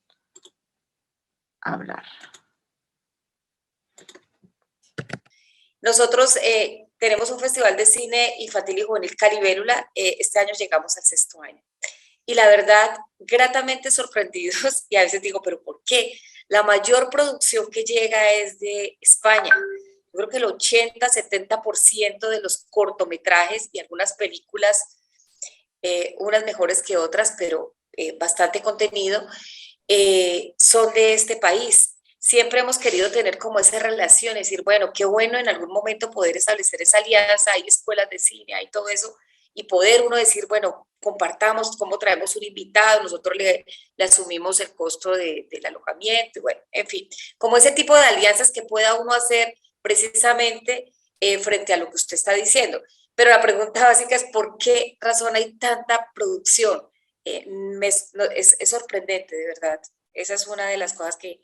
S1: hablar.
S3: Nosotros tenemos un festival de cine infantil y juvenil Calibélula. Este año llegamos al 6º año. Y la verdad, gratamente sorprendidos, y a veces digo, ¿pero por qué? La mayor producción que llega es de España. Yo creo que el 80-70% de los cortometrajes y algunas películas, unas mejores que otras, pero bastante contenido, son de este país. Siempre hemos querido tener como esa relación, decir, bueno, qué bueno en algún momento poder establecer esa alianza, hay escuelas de cine, hay todo eso, y poder uno decir, bueno, compartamos cómo traemos un invitado, nosotros le asumimos el costo del alojamiento, bueno, en fin, como ese tipo de alianzas que pueda uno hacer precisamente frente a lo que usted está diciendo. Pero la pregunta básica es, ¿por qué razón hay tanta producción? Es sorprendente, de verdad. Esa es una de las cosas que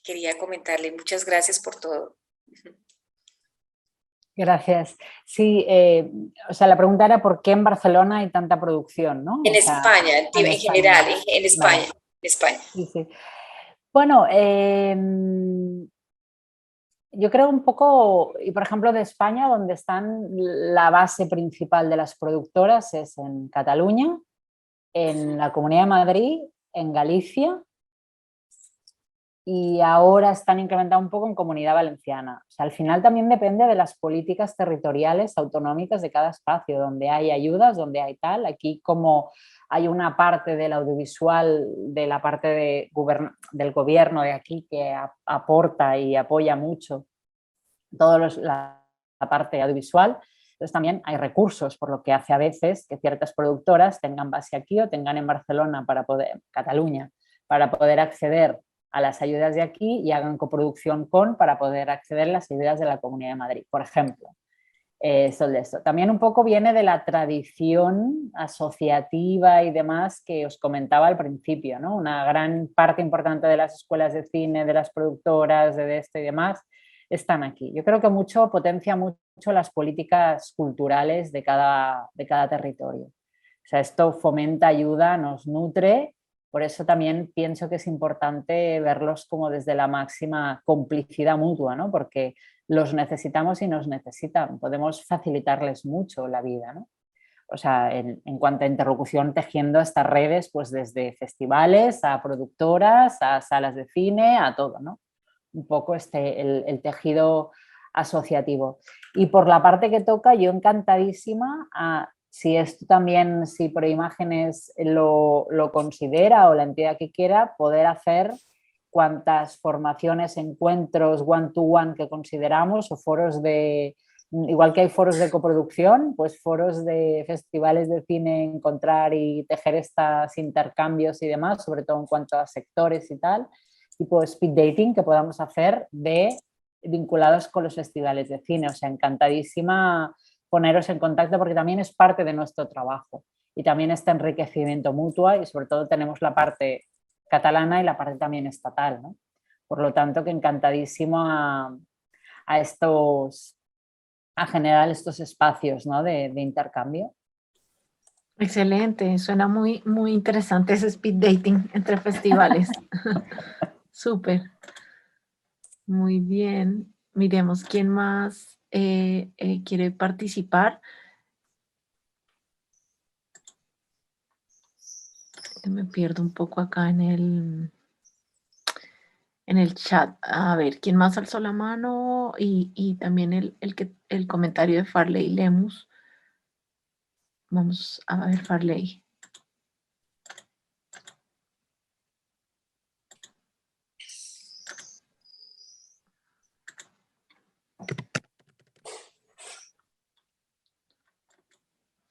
S3: quería comentarle. Muchas gracias por todo.
S2: Gracias. Sí, o sea, la pregunta era por qué en Barcelona hay tanta producción, ¿no?
S3: En
S2: O sea,
S3: España, en
S2: España.
S3: general, en España,
S2: Vale.
S3: en España.
S2: Sí, sí. Bueno, yo creo un poco, y por ejemplo de España, donde están la base principal de las productoras es en Cataluña, en la Comunidad de Madrid, en Galicia y ahora están incrementando un poco en Comunidad Valenciana. O sea, al final también depende de las políticas territoriales autonómicas de cada espacio, donde hay ayudas, donde hay tal. Aquí como hay una parte del audiovisual, de la parte del gobierno de aquí que aporta y apoya mucho toda la parte audiovisual, entonces también hay recursos, por lo que hace a veces que ciertas productoras tengan base aquí o tengan en Barcelona Cataluña, para poder acceder a las ayudas de aquí y hagan coproducción para poder acceder a las ayudas de la Comunidad de Madrid, por ejemplo. De esto. También un poco viene de la tradición asociativa y demás que os comentaba al principio, ¿no? Una gran parte importante de las escuelas de cine, de las productoras, de esto y demás, están aquí. Yo creo que potencia mucho las políticas culturales de cada territorio. O sea, esto fomenta, ayuda, nos nutre. Por eso también pienso que es importante verlos como desde la máxima complicidad mutua, ¿no? Porque los necesitamos y nos necesitan. Podemos facilitarles mucho la vida, ¿no? O sea, en cuanto a interlocución, tejiendo estas redes, pues desde festivales a productoras, a salas de cine, a todo, ¿no? Un poco el tejido asociativo. Y por la parte que toca, yo encantadísima, si esto también, si por imágenes lo considera o la entidad que quiera, poder hacer cuantas formaciones, encuentros one-to-one que consideramos o foros igual que hay foros de coproducción, pues foros de festivales de cine, encontrar y tejer estos intercambios y demás, sobre todo en cuanto a sectores y tal, tipo speed dating que podamos hacer vinculados con los festivales de cine. O sea, encantadísima poneros en contacto porque también es parte de nuestro trabajo y también este enriquecimiento mutuo y sobre todo tenemos la parte catalana y la parte también estatal, ¿no? Por lo tanto, que encantadísimo a generar estos espacios, ¿no? de intercambio.
S1: Excelente, suena muy, muy interesante ese speed dating entre festivales. Súper. Muy bien. Miremos quién más quiere participar. Me pierdo un poco acá en el chat. A ver, ¿quién más alzó la mano? Y también el comentario de Farley Lemus. Vamos a ver, Farley.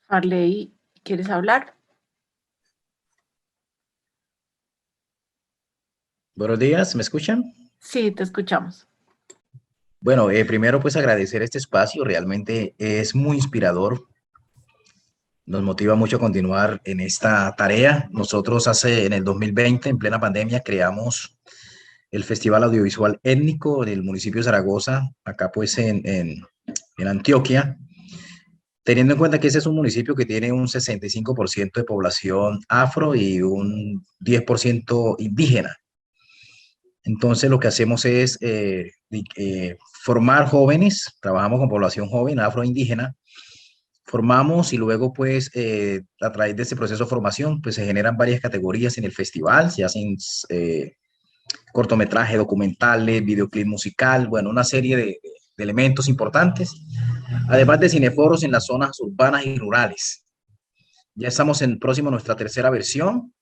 S1: Farley, ¿quieres hablar?
S4: Buenos días, ¿me escuchan?
S1: Sí, te escuchamos.
S4: Bueno, primero pues agradecer este espacio, realmente es muy inspirador, nos motiva mucho a continuar en esta tarea. Nosotros en el 2020, en plena pandemia, creamos el Festival Audiovisual Étnico en el municipio de Zaragoza, acá pues en Antioquia, teniendo en cuenta que ese es un municipio que tiene un 65% de población afro y un 10% indígena. Entonces lo que hacemos es formar jóvenes, trabajamos con población joven, afroindígena, formamos y luego pues a través de este proceso de formación pues se generan varias categorías en el festival, se hacen cortometrajes, documentales, videoclip musical, bueno, una serie de elementos importantes, además de cineforos en las zonas urbanas y rurales. Ya estamos en próximo a nuestra tercera versión.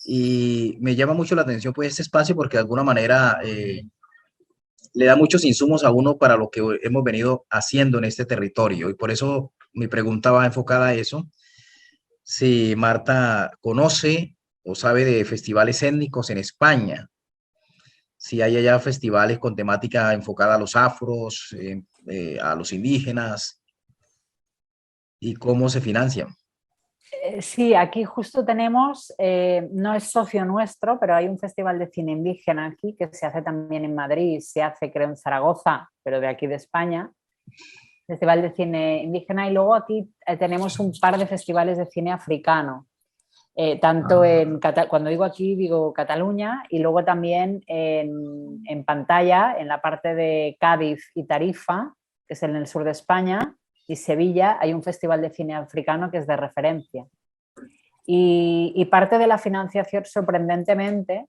S4: Y me llama mucho la atención pues este espacio porque de alguna manera le da muchos insumos a uno para lo que hemos venido haciendo en este territorio. Y por eso mi pregunta va enfocada a eso. Si Marta conoce o sabe de festivales étnicos en España, si hay allá festivales con temática enfocada a los afros, a los indígenas, y cómo se financian.
S2: Sí, aquí justo tenemos, no es socio nuestro, pero hay un festival de cine indígena aquí que se hace también en Madrid, se hace creo en Zaragoza, pero de aquí de España, festival de cine indígena, y luego aquí tenemos un par de festivales de cine africano. tanto cuando digo aquí, digo Cataluña, y luego también en pantalla, en la parte de Cádiz y Tarifa, que es en el sur de España, y Sevilla, hay un festival de cine africano que es de referencia. Y parte de la financiación, sorprendentemente,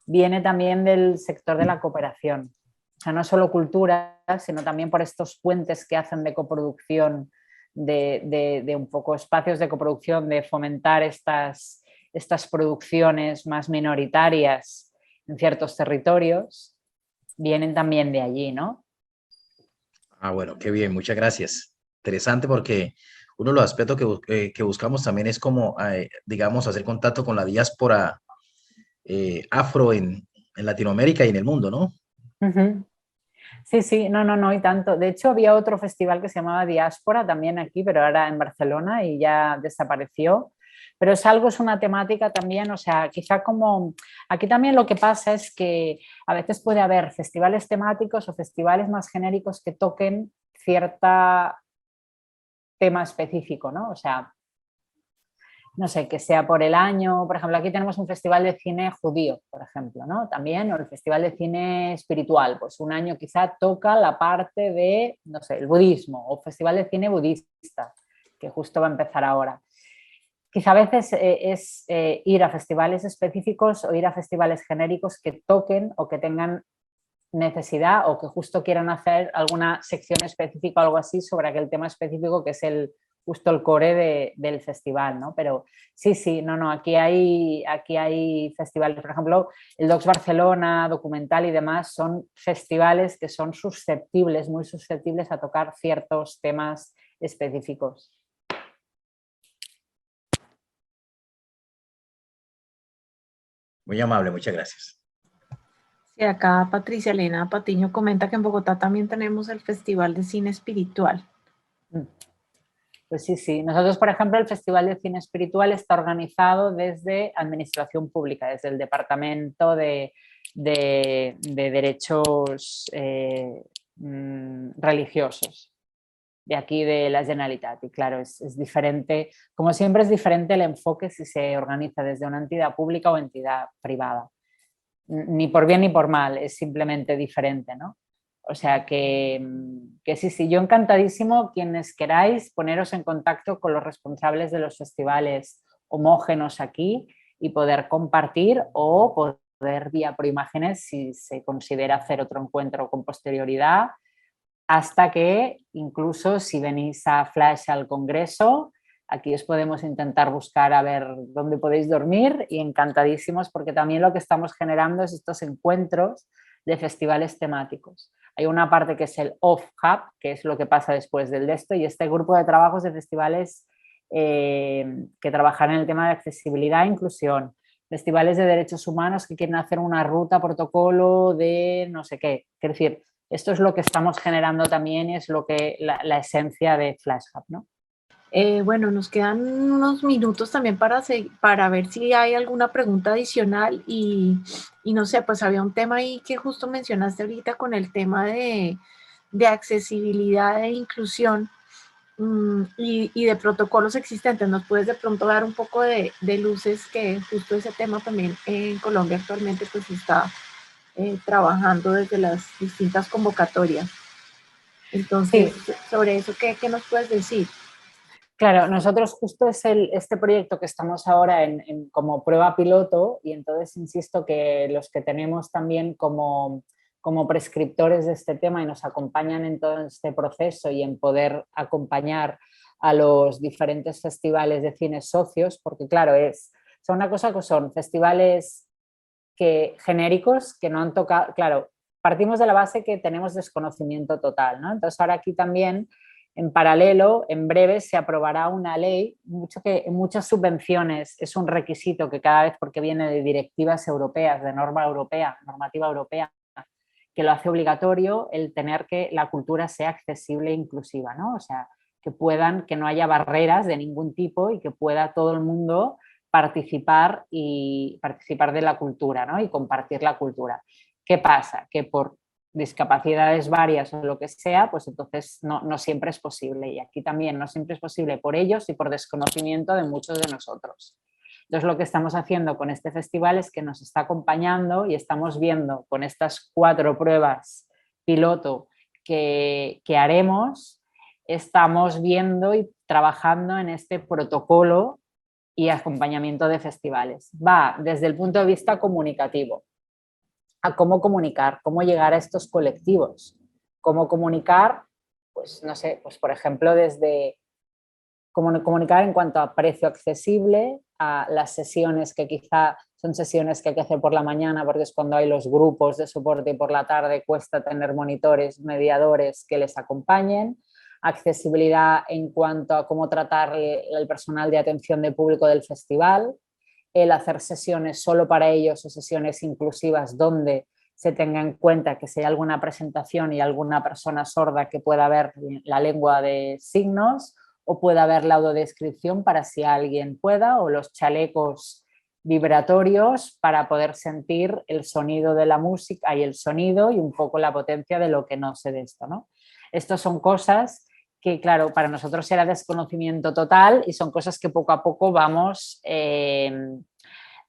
S2: viene también del sector de la cooperación. O sea, no solo cultura, sino también por estos puentes que hacen de coproducción, de un poco espacios de coproducción, de fomentar estas producciones más minoritarias en ciertos territorios, vienen también de allí, ¿no?
S4: Ah, bueno, qué bien, muchas gracias. Interesante porque uno de los aspectos que buscamos también es como, digamos, hacer contacto con la diáspora afro en Latinoamérica y en el mundo, ¿no?
S2: Uh-huh. Sí, sí, no, y tanto. De hecho, había otro festival que se llamaba Diáspora también aquí, pero ahora en Barcelona y ya desapareció. Pero es una temática también, o sea, quizá como aquí también lo que pasa es que a veces puede haber festivales temáticos o festivales más genéricos que toquen cierto tema específico, ¿no? O sea, no sé, que sea por el año, por ejemplo, aquí tenemos un festival de cine judío, por ejemplo, ¿no? También, o el festival de cine espiritual, pues un año quizá toca la parte de, no sé, el budismo, o festival de cine budista, que justo va a empezar ahora. Quizá a veces es ir a festivales específicos o ir a festivales genéricos que toquen o que tengan necesidad o que justo quieran hacer alguna sección específica o algo así sobre aquel tema específico que es justo el core del festival, ¿no? Pero sí, no, aquí hay festivales, por ejemplo, el Docs Barcelona, documental y demás, son festivales que son susceptibles, muy susceptibles a tocar ciertos temas específicos.
S4: Muy amable, muchas gracias.
S1: Sí, acá Patricia Elena Patiño comenta que en Bogotá también tenemos el Festival de Cine Espiritual.
S2: Pues sí. Nosotros, por ejemplo, el Festival de Cine Espiritual está organizado desde Administración Pública, desde el Departamento de Derechos Religiosos de aquí de la Generalitat. Y claro, es diferente, como siempre es diferente el enfoque si se organiza desde una entidad pública o entidad privada. Ni por bien ni por mal, es simplemente diferente, ¿no? O sea que sí, yo encantadísimo, quienes queráis poneros en contacto con los responsables de los festivales homógenos aquí y poder compartir o poder vía por imágenes si se considera hacer otro encuentro con posterioridad, hasta que incluso si venís a Flash al Congreso, aquí os podemos intentar buscar a ver dónde podéis dormir y encantadísimos porque también lo que estamos generando es estos encuentros de festivales temáticos. Hay una parte que es el Off-Hub, que es lo que pasa después del de esto, y este grupo de trabajos de festivales que trabajan en el tema de accesibilidad e inclusión, festivales de derechos humanos que quieren hacer una ruta, protocolo de no sé qué. Es decir, esto es lo que estamos generando también y es lo que la esencia de Flash Hub, ¿no?
S1: Bueno, nos quedan unos minutos también para ver si hay alguna pregunta adicional y no sé, pues había un tema ahí que justo mencionaste ahorita con el tema de accesibilidad e inclusión y de protocolos existentes. ¿Nos puedes de pronto dar un poco de luces que justo ese tema también en Colombia actualmente pues está trabajando desde las distintas convocatorias? Entonces,
S2: Sí.
S1: sobre eso, ¿qué nos puedes decir?
S2: Claro, nosotros justo es este proyecto que estamos ahora como prueba piloto y entonces insisto que los que tenemos también como prescriptores de este tema y nos acompañan en todo este proceso y en poder acompañar a los diferentes festivales de cine socios, porque claro, son una cosa que son festivales genéricos que no han tocado, claro, partimos de la base que tenemos desconocimiento total, ¿no? Entonces ahora aquí también en paralelo, en breve se aprobará una ley, que en muchas subvenciones es un requisito que cada vez, porque viene de directivas europeas, de normativa europea, que lo hace obligatorio el tener que la cultura sea accesible e inclusiva, ¿no? O sea, que no haya barreras de ningún tipo y que pueda todo el mundo participar de la cultura, ¿no? Y compartir la cultura. ¿Qué pasa? Que por discapacidades varias o lo que sea, pues entonces no siempre es posible. Y aquí también no siempre es posible por ellos y por desconocimiento de muchos de nosotros. Entonces lo que estamos haciendo con este festival es que nos está acompañando y estamos viendo con estas 4 pruebas piloto que haremos, estamos viendo y trabajando en este protocolo y acompañamiento de festivales. Va desde el punto de vista comunicativo, a cómo comunicar, cómo llegar a estos colectivos, cómo comunicar, pues no sé, pues por ejemplo desde comunicar en cuanto a precio accesible, a las sesiones que quizá son sesiones que hay que hacer por la mañana porque es cuando hay los grupos de soporte y por la tarde cuesta tener monitores, mediadores que les acompañen, accesibilidad en cuanto a cómo tratar el personal de atención de público del festival, el hacer sesiones solo para ellos o sesiones inclusivas donde se tenga en cuenta que si hay alguna presentación y alguna persona sorda que pueda ver la lengua de signos o pueda ver la audiodescripción para si alguien pueda, o los chalecos vibratorios para poder sentir el sonido de la música y el sonido y un poco la potencia de lo que no sé de esto, ¿no? Estas son cosas que, claro, para nosotros era desconocimiento total y son cosas que poco a poco vamos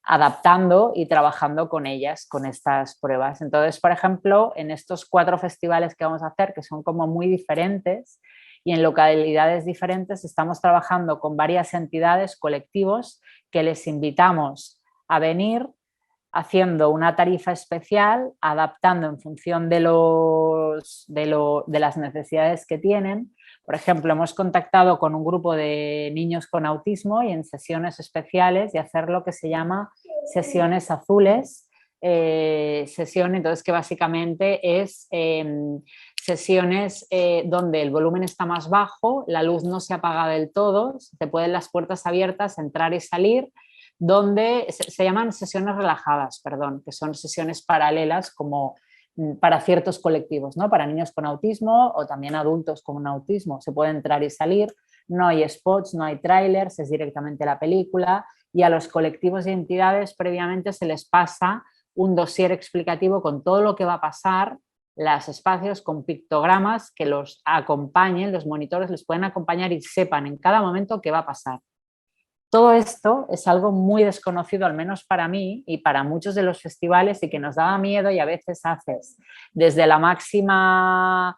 S2: adaptando y trabajando con ellas, con estas pruebas. Entonces, por ejemplo, en estos 4 festivales que vamos a hacer, que son como muy diferentes y en localidades diferentes, estamos trabajando con varias entidades, colectivos, que les invitamos a venir haciendo una tarifa especial, adaptando en función de las necesidades que tienen. Por ejemplo, hemos contactado con un grupo de niños con autismo y en sesiones especiales y hacer lo que se llama sesiones azules, entonces que básicamente es sesiones donde el volumen está más bajo, la luz no se apaga del todo, te pueden las puertas abiertas, entrar y salir, donde se llaman sesiones relajadas, perdón, que son sesiones paralelas como para ciertos colectivos, ¿no? Para niños con autismo o también adultos con autismo. Se puede entrar y salir, no hay spots, no hay trailers, es directamente la película y a los colectivos y entidades previamente se les pasa un dossier explicativo con todo lo que va a pasar, los espacios con pictogramas que los acompañen, los monitores les pueden acompañar y sepan en cada momento qué va a pasar. Todo esto es algo muy desconocido, al menos para mí y para muchos de los festivales y que nos daba miedo y a veces haces desde la máxima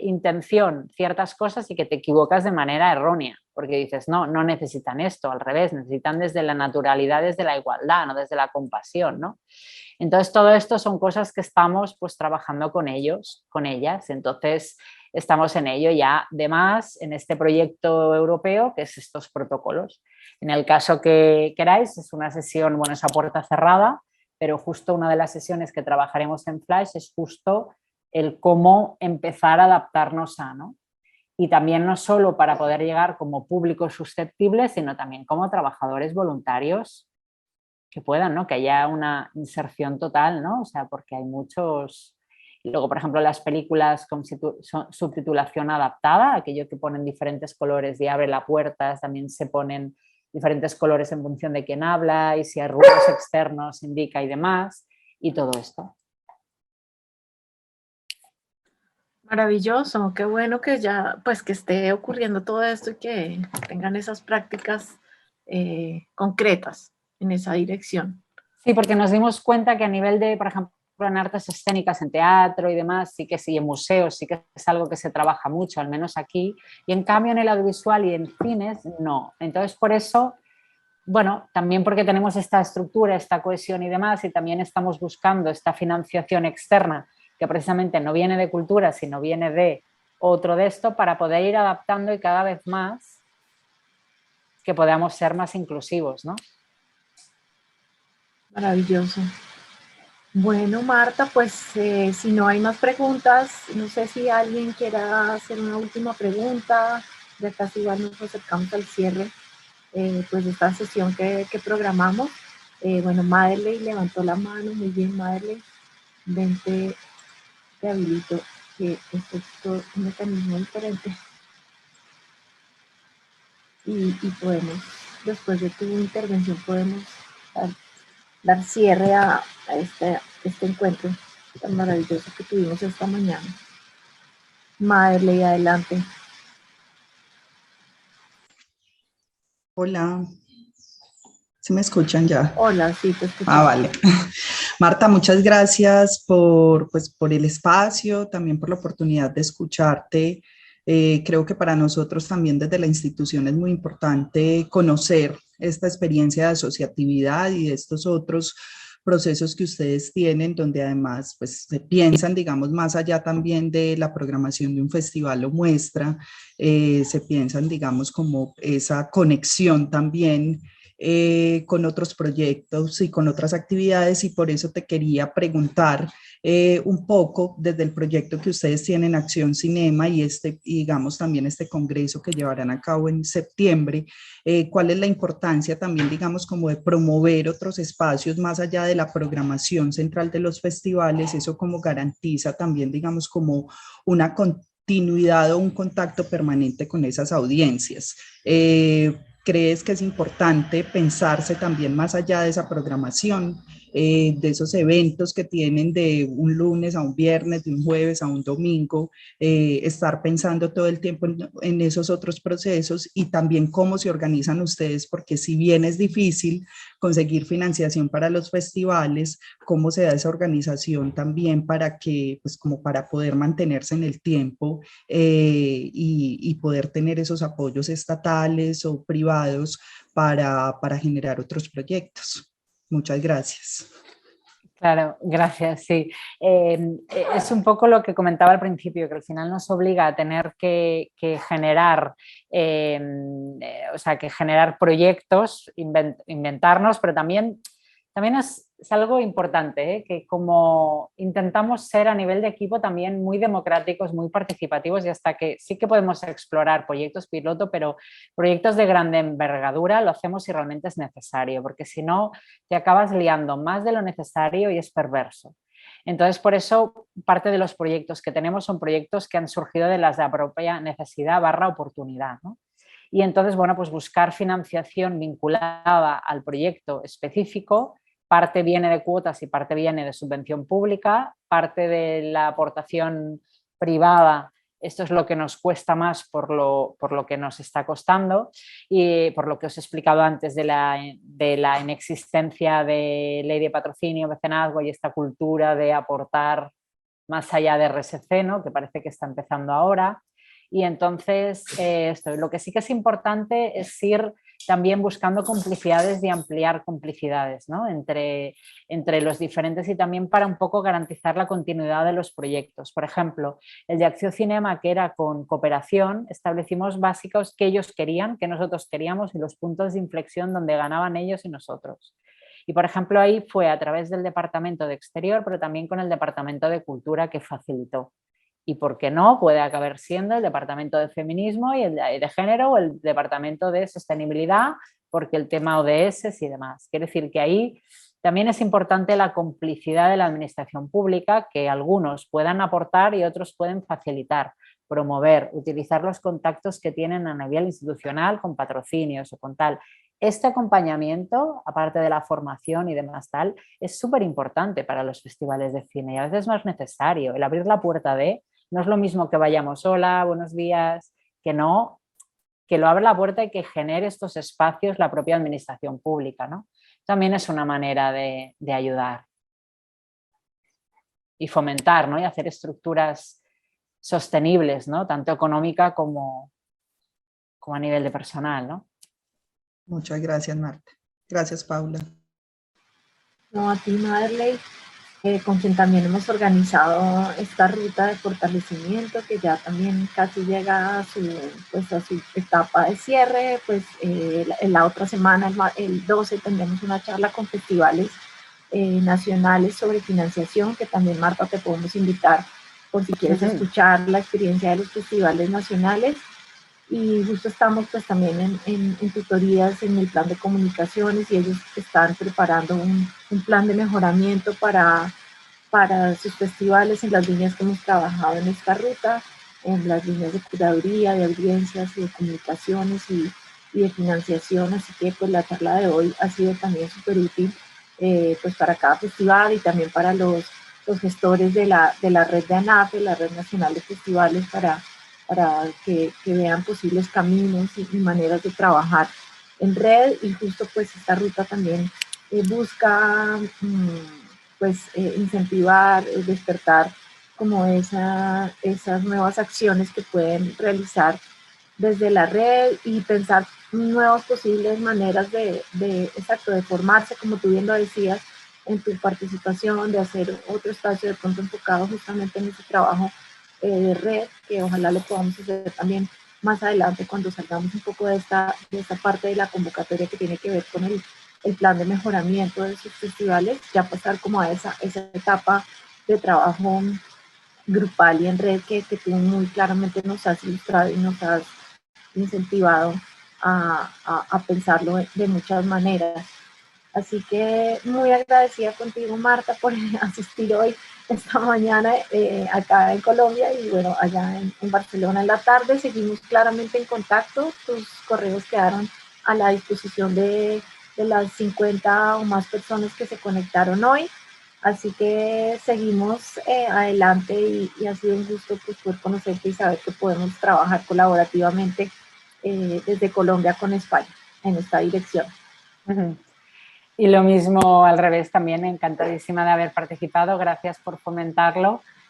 S2: intención ciertas cosas y que te equivocas de manera errónea, porque dices, no necesitan esto, al revés, necesitan desde la naturalidad, desde la igualdad, no desde la compasión, ¿no? Entonces todo esto son cosas que estamos pues trabajando con ellos, con ellas, entonces estamos en ello ya, además, en este proyecto europeo, que es estos protocolos. En el caso que queráis, es una sesión, bueno, es a puerta cerrada, pero justo una de las sesiones que trabajaremos en Flash es justo el cómo empezar a adaptarnos a, ¿no? Y también no solo para poder llegar como público susceptible, sino también como trabajadores voluntarios que puedan, ¿no? Que haya una inserción total, ¿no? O sea, porque hay muchos... Y luego, por ejemplo, las películas con subtitulación adaptada, aquello que ponen diferentes colores y abre la puerta, también se ponen diferentes colores en función de quién habla y si hay ruidos externos indica y demás, y todo esto.
S1: Maravilloso, qué bueno que ya, pues que esté ocurriendo todo esto y que tengan esas prácticas concretas en esa dirección.
S2: Sí, porque nos dimos cuenta que a nivel de, por ejemplo, en artes escénicas, en teatro y demás, sí que sí, en museos sí que es algo que se trabaja mucho, al menos aquí, y en cambio en el audiovisual y en cines no. Entonces, por eso, bueno, también porque tenemos esta estructura, esta cohesión y demás, y también estamos buscando esta financiación externa que precisamente no viene de cultura, sino viene de otro de esto, para poder ir adaptando y cada vez más que podamos ser más inclusivos, ¿no?
S1: Maravilloso. Bueno, Marta, pues si no hay más preguntas, no sé si alguien quiera hacer una última pregunta, ya casi igual nos acercamos al cierre pues de esta sesión que programamos. Bueno, Madeley levantó la mano, muy bien Madeley, vente, te habilito, que esto es todo un mecanismo diferente. Y podemos, después de tu intervención, podemos dar cierre a este encuentro tan maravilloso que tuvimos esta mañana. Madeley, adelante.
S5: Hola. ¿Sí me escuchan ya?
S1: Hola, sí, te escucho.
S5: Ah, vale. Marta, muchas gracias por el espacio, también por la oportunidad de escucharte. Creo que para nosotros también desde la institución es muy importante conocer esta experiencia de asociatividad y de estos otros procesos que ustedes tienen, donde además pues se piensan, digamos, más allá también de la programación de un festival o muestra, se piensan, digamos, como esa conexión también con otros proyectos y con otras actividades, y por eso te quería preguntar un poco desde el proyecto que ustedes tienen Acción Cinema y digamos también este congreso que llevarán a cabo en septiembre, cuál es la importancia también, digamos, como de promover otros espacios más allá de la programación central de los festivales, eso como garantiza también, digamos, como una continuidad o un contacto permanente con esas audiencias. ¿Crees que es importante pensarse también más allá de esa programación, de esos eventos que tienen de un lunes a un viernes, de un jueves a un domingo, estar pensando todo el tiempo en esos otros procesos y también cómo se organizan ustedes? Porque si bien es difícil conseguir financiación para los festivales, ¿cómo se da esa organización también para que, pues como para poder mantenerse en el tiempo y poder tener esos apoyos estatales o privados para generar otros proyectos? Muchas gracias.
S2: Claro, gracias, sí. Es un poco lo que comentaba al principio, que al final nos obliga a tener que generar, o sea, que generar proyectos, inventarnos, pero también es algo importante, que como intentamos ser a nivel de equipo también muy democráticos, muy participativos, y hasta que sí que podemos explorar proyectos piloto, pero proyectos de grande envergadura lo hacemos si realmente es necesario, porque si no te acabas liando más de lo necesario y es perverso. Entonces, por eso, parte de los proyectos que tenemos son proyectos que han surgido de la propia necesidad / oportunidad, ¿no? Y entonces, bueno, pues buscar financiación vinculada al proyecto específico. Parte viene de cuotas y parte viene de subvención pública, parte de la aportación privada. Esto es lo que nos cuesta más por lo que nos está costando y por lo que os he explicado antes de la inexistencia de ley de patrocinio, mecenazgo y esta cultura de aportar más allá de RSC, ¿no? Que parece que está empezando ahora. Y entonces, lo que sí que es importante es ir también buscando complicidades y ampliar complicidades, ¿no? entre los diferentes, y también para un poco garantizar la continuidad de los proyectos. Por ejemplo, el de Acción Cinema, que era con cooperación, establecimos básicos que ellos querían, que nosotros queríamos, y los puntos de inflexión donde ganaban ellos y nosotros. Y, por ejemplo, ahí fue a través del Departamento de Exterior, pero también con el Departamento de Cultura, que facilitó. Y por qué no, puede acabar siendo el Departamento de Feminismo y el de Género o el Departamento de Sostenibilidad, porque el tema ODS y demás. Quiere decir que ahí también es importante la complicidad de la administración pública, que algunos puedan aportar y otros pueden facilitar, promover, utilizar los contactos que tienen a nivel institucional con patrocinios o con tal. Este acompañamiento, aparte de la formación y demás tal, es súper importante para los festivales de cine y a veces es más necesario. El abrir la puerta no es lo mismo que vayamos, hola, buenos días, que no, que lo abra la puerta y que genere estos espacios la propia administración pública, ¿no? También es una manera de ayudar y fomentar, ¿no? Y hacer estructuras sostenibles, ¿no? Tanto económica como a nivel de personal, ¿no?
S5: Muchas gracias, Marta. Gracias, Paula.
S1: No, a ti, Marley, con quien también hemos organizado esta ruta de fortalecimiento, que ya también casi llega a su etapa de cierre. Pues la otra semana, el 12, tendremos una charla con festivales nacionales sobre financiación, que también, Marta, te podemos invitar por si quieres escuchar la experiencia de los festivales nacionales. Y justo estamos pues también en tutorías en el plan de comunicaciones, y ellos están preparando un plan de mejoramiento para sus festivales en las líneas que hemos trabajado en esta ruta, en las líneas de curaduría, de audiencias y de comunicaciones y de financiación. Así que pues la charla de hoy ha sido también súper útil pues para cada festival y también para los gestores de la red de ANAFE, la Red Nacional de Festivales, para que vean posibles caminos y maneras de trabajar red, y justo pues esta ruta también busca incentivar, despertar como esas nuevas acciones que pueden realizar desde la red y pensar nuevas posibles maneras exacto, de formarse, como tú bien lo decías, en tu participación, de hacer otro espacio de pronto enfocado justamente en ese trabajo de red, que ojalá lo podamos hacer también más adelante cuando salgamos un poco de esta parte de la convocatoria que tiene que ver con el plan de mejoramiento de sus festivales, ya pasar como a esa etapa de trabajo grupal y en red que tú muy claramente nos has ilustrado y nos has incentivado a pensarlo de muchas maneras. Así que muy agradecida contigo, Marta, por asistir hoy, esta mañana, acá en Colombia y bueno, allá en Barcelona en la tarde. Seguimos claramente en contacto. Tus correos quedaron a la disposición de las 50 o más personas que se conectaron hoy. Así que seguimos adelante y ha sido un gusto pues, poder conocerte y saber que podemos trabajar colaborativamente desde Colombia con España en esta dirección.
S2: Y lo mismo al revés, también encantadísima de haber participado, gracias por fomentarlo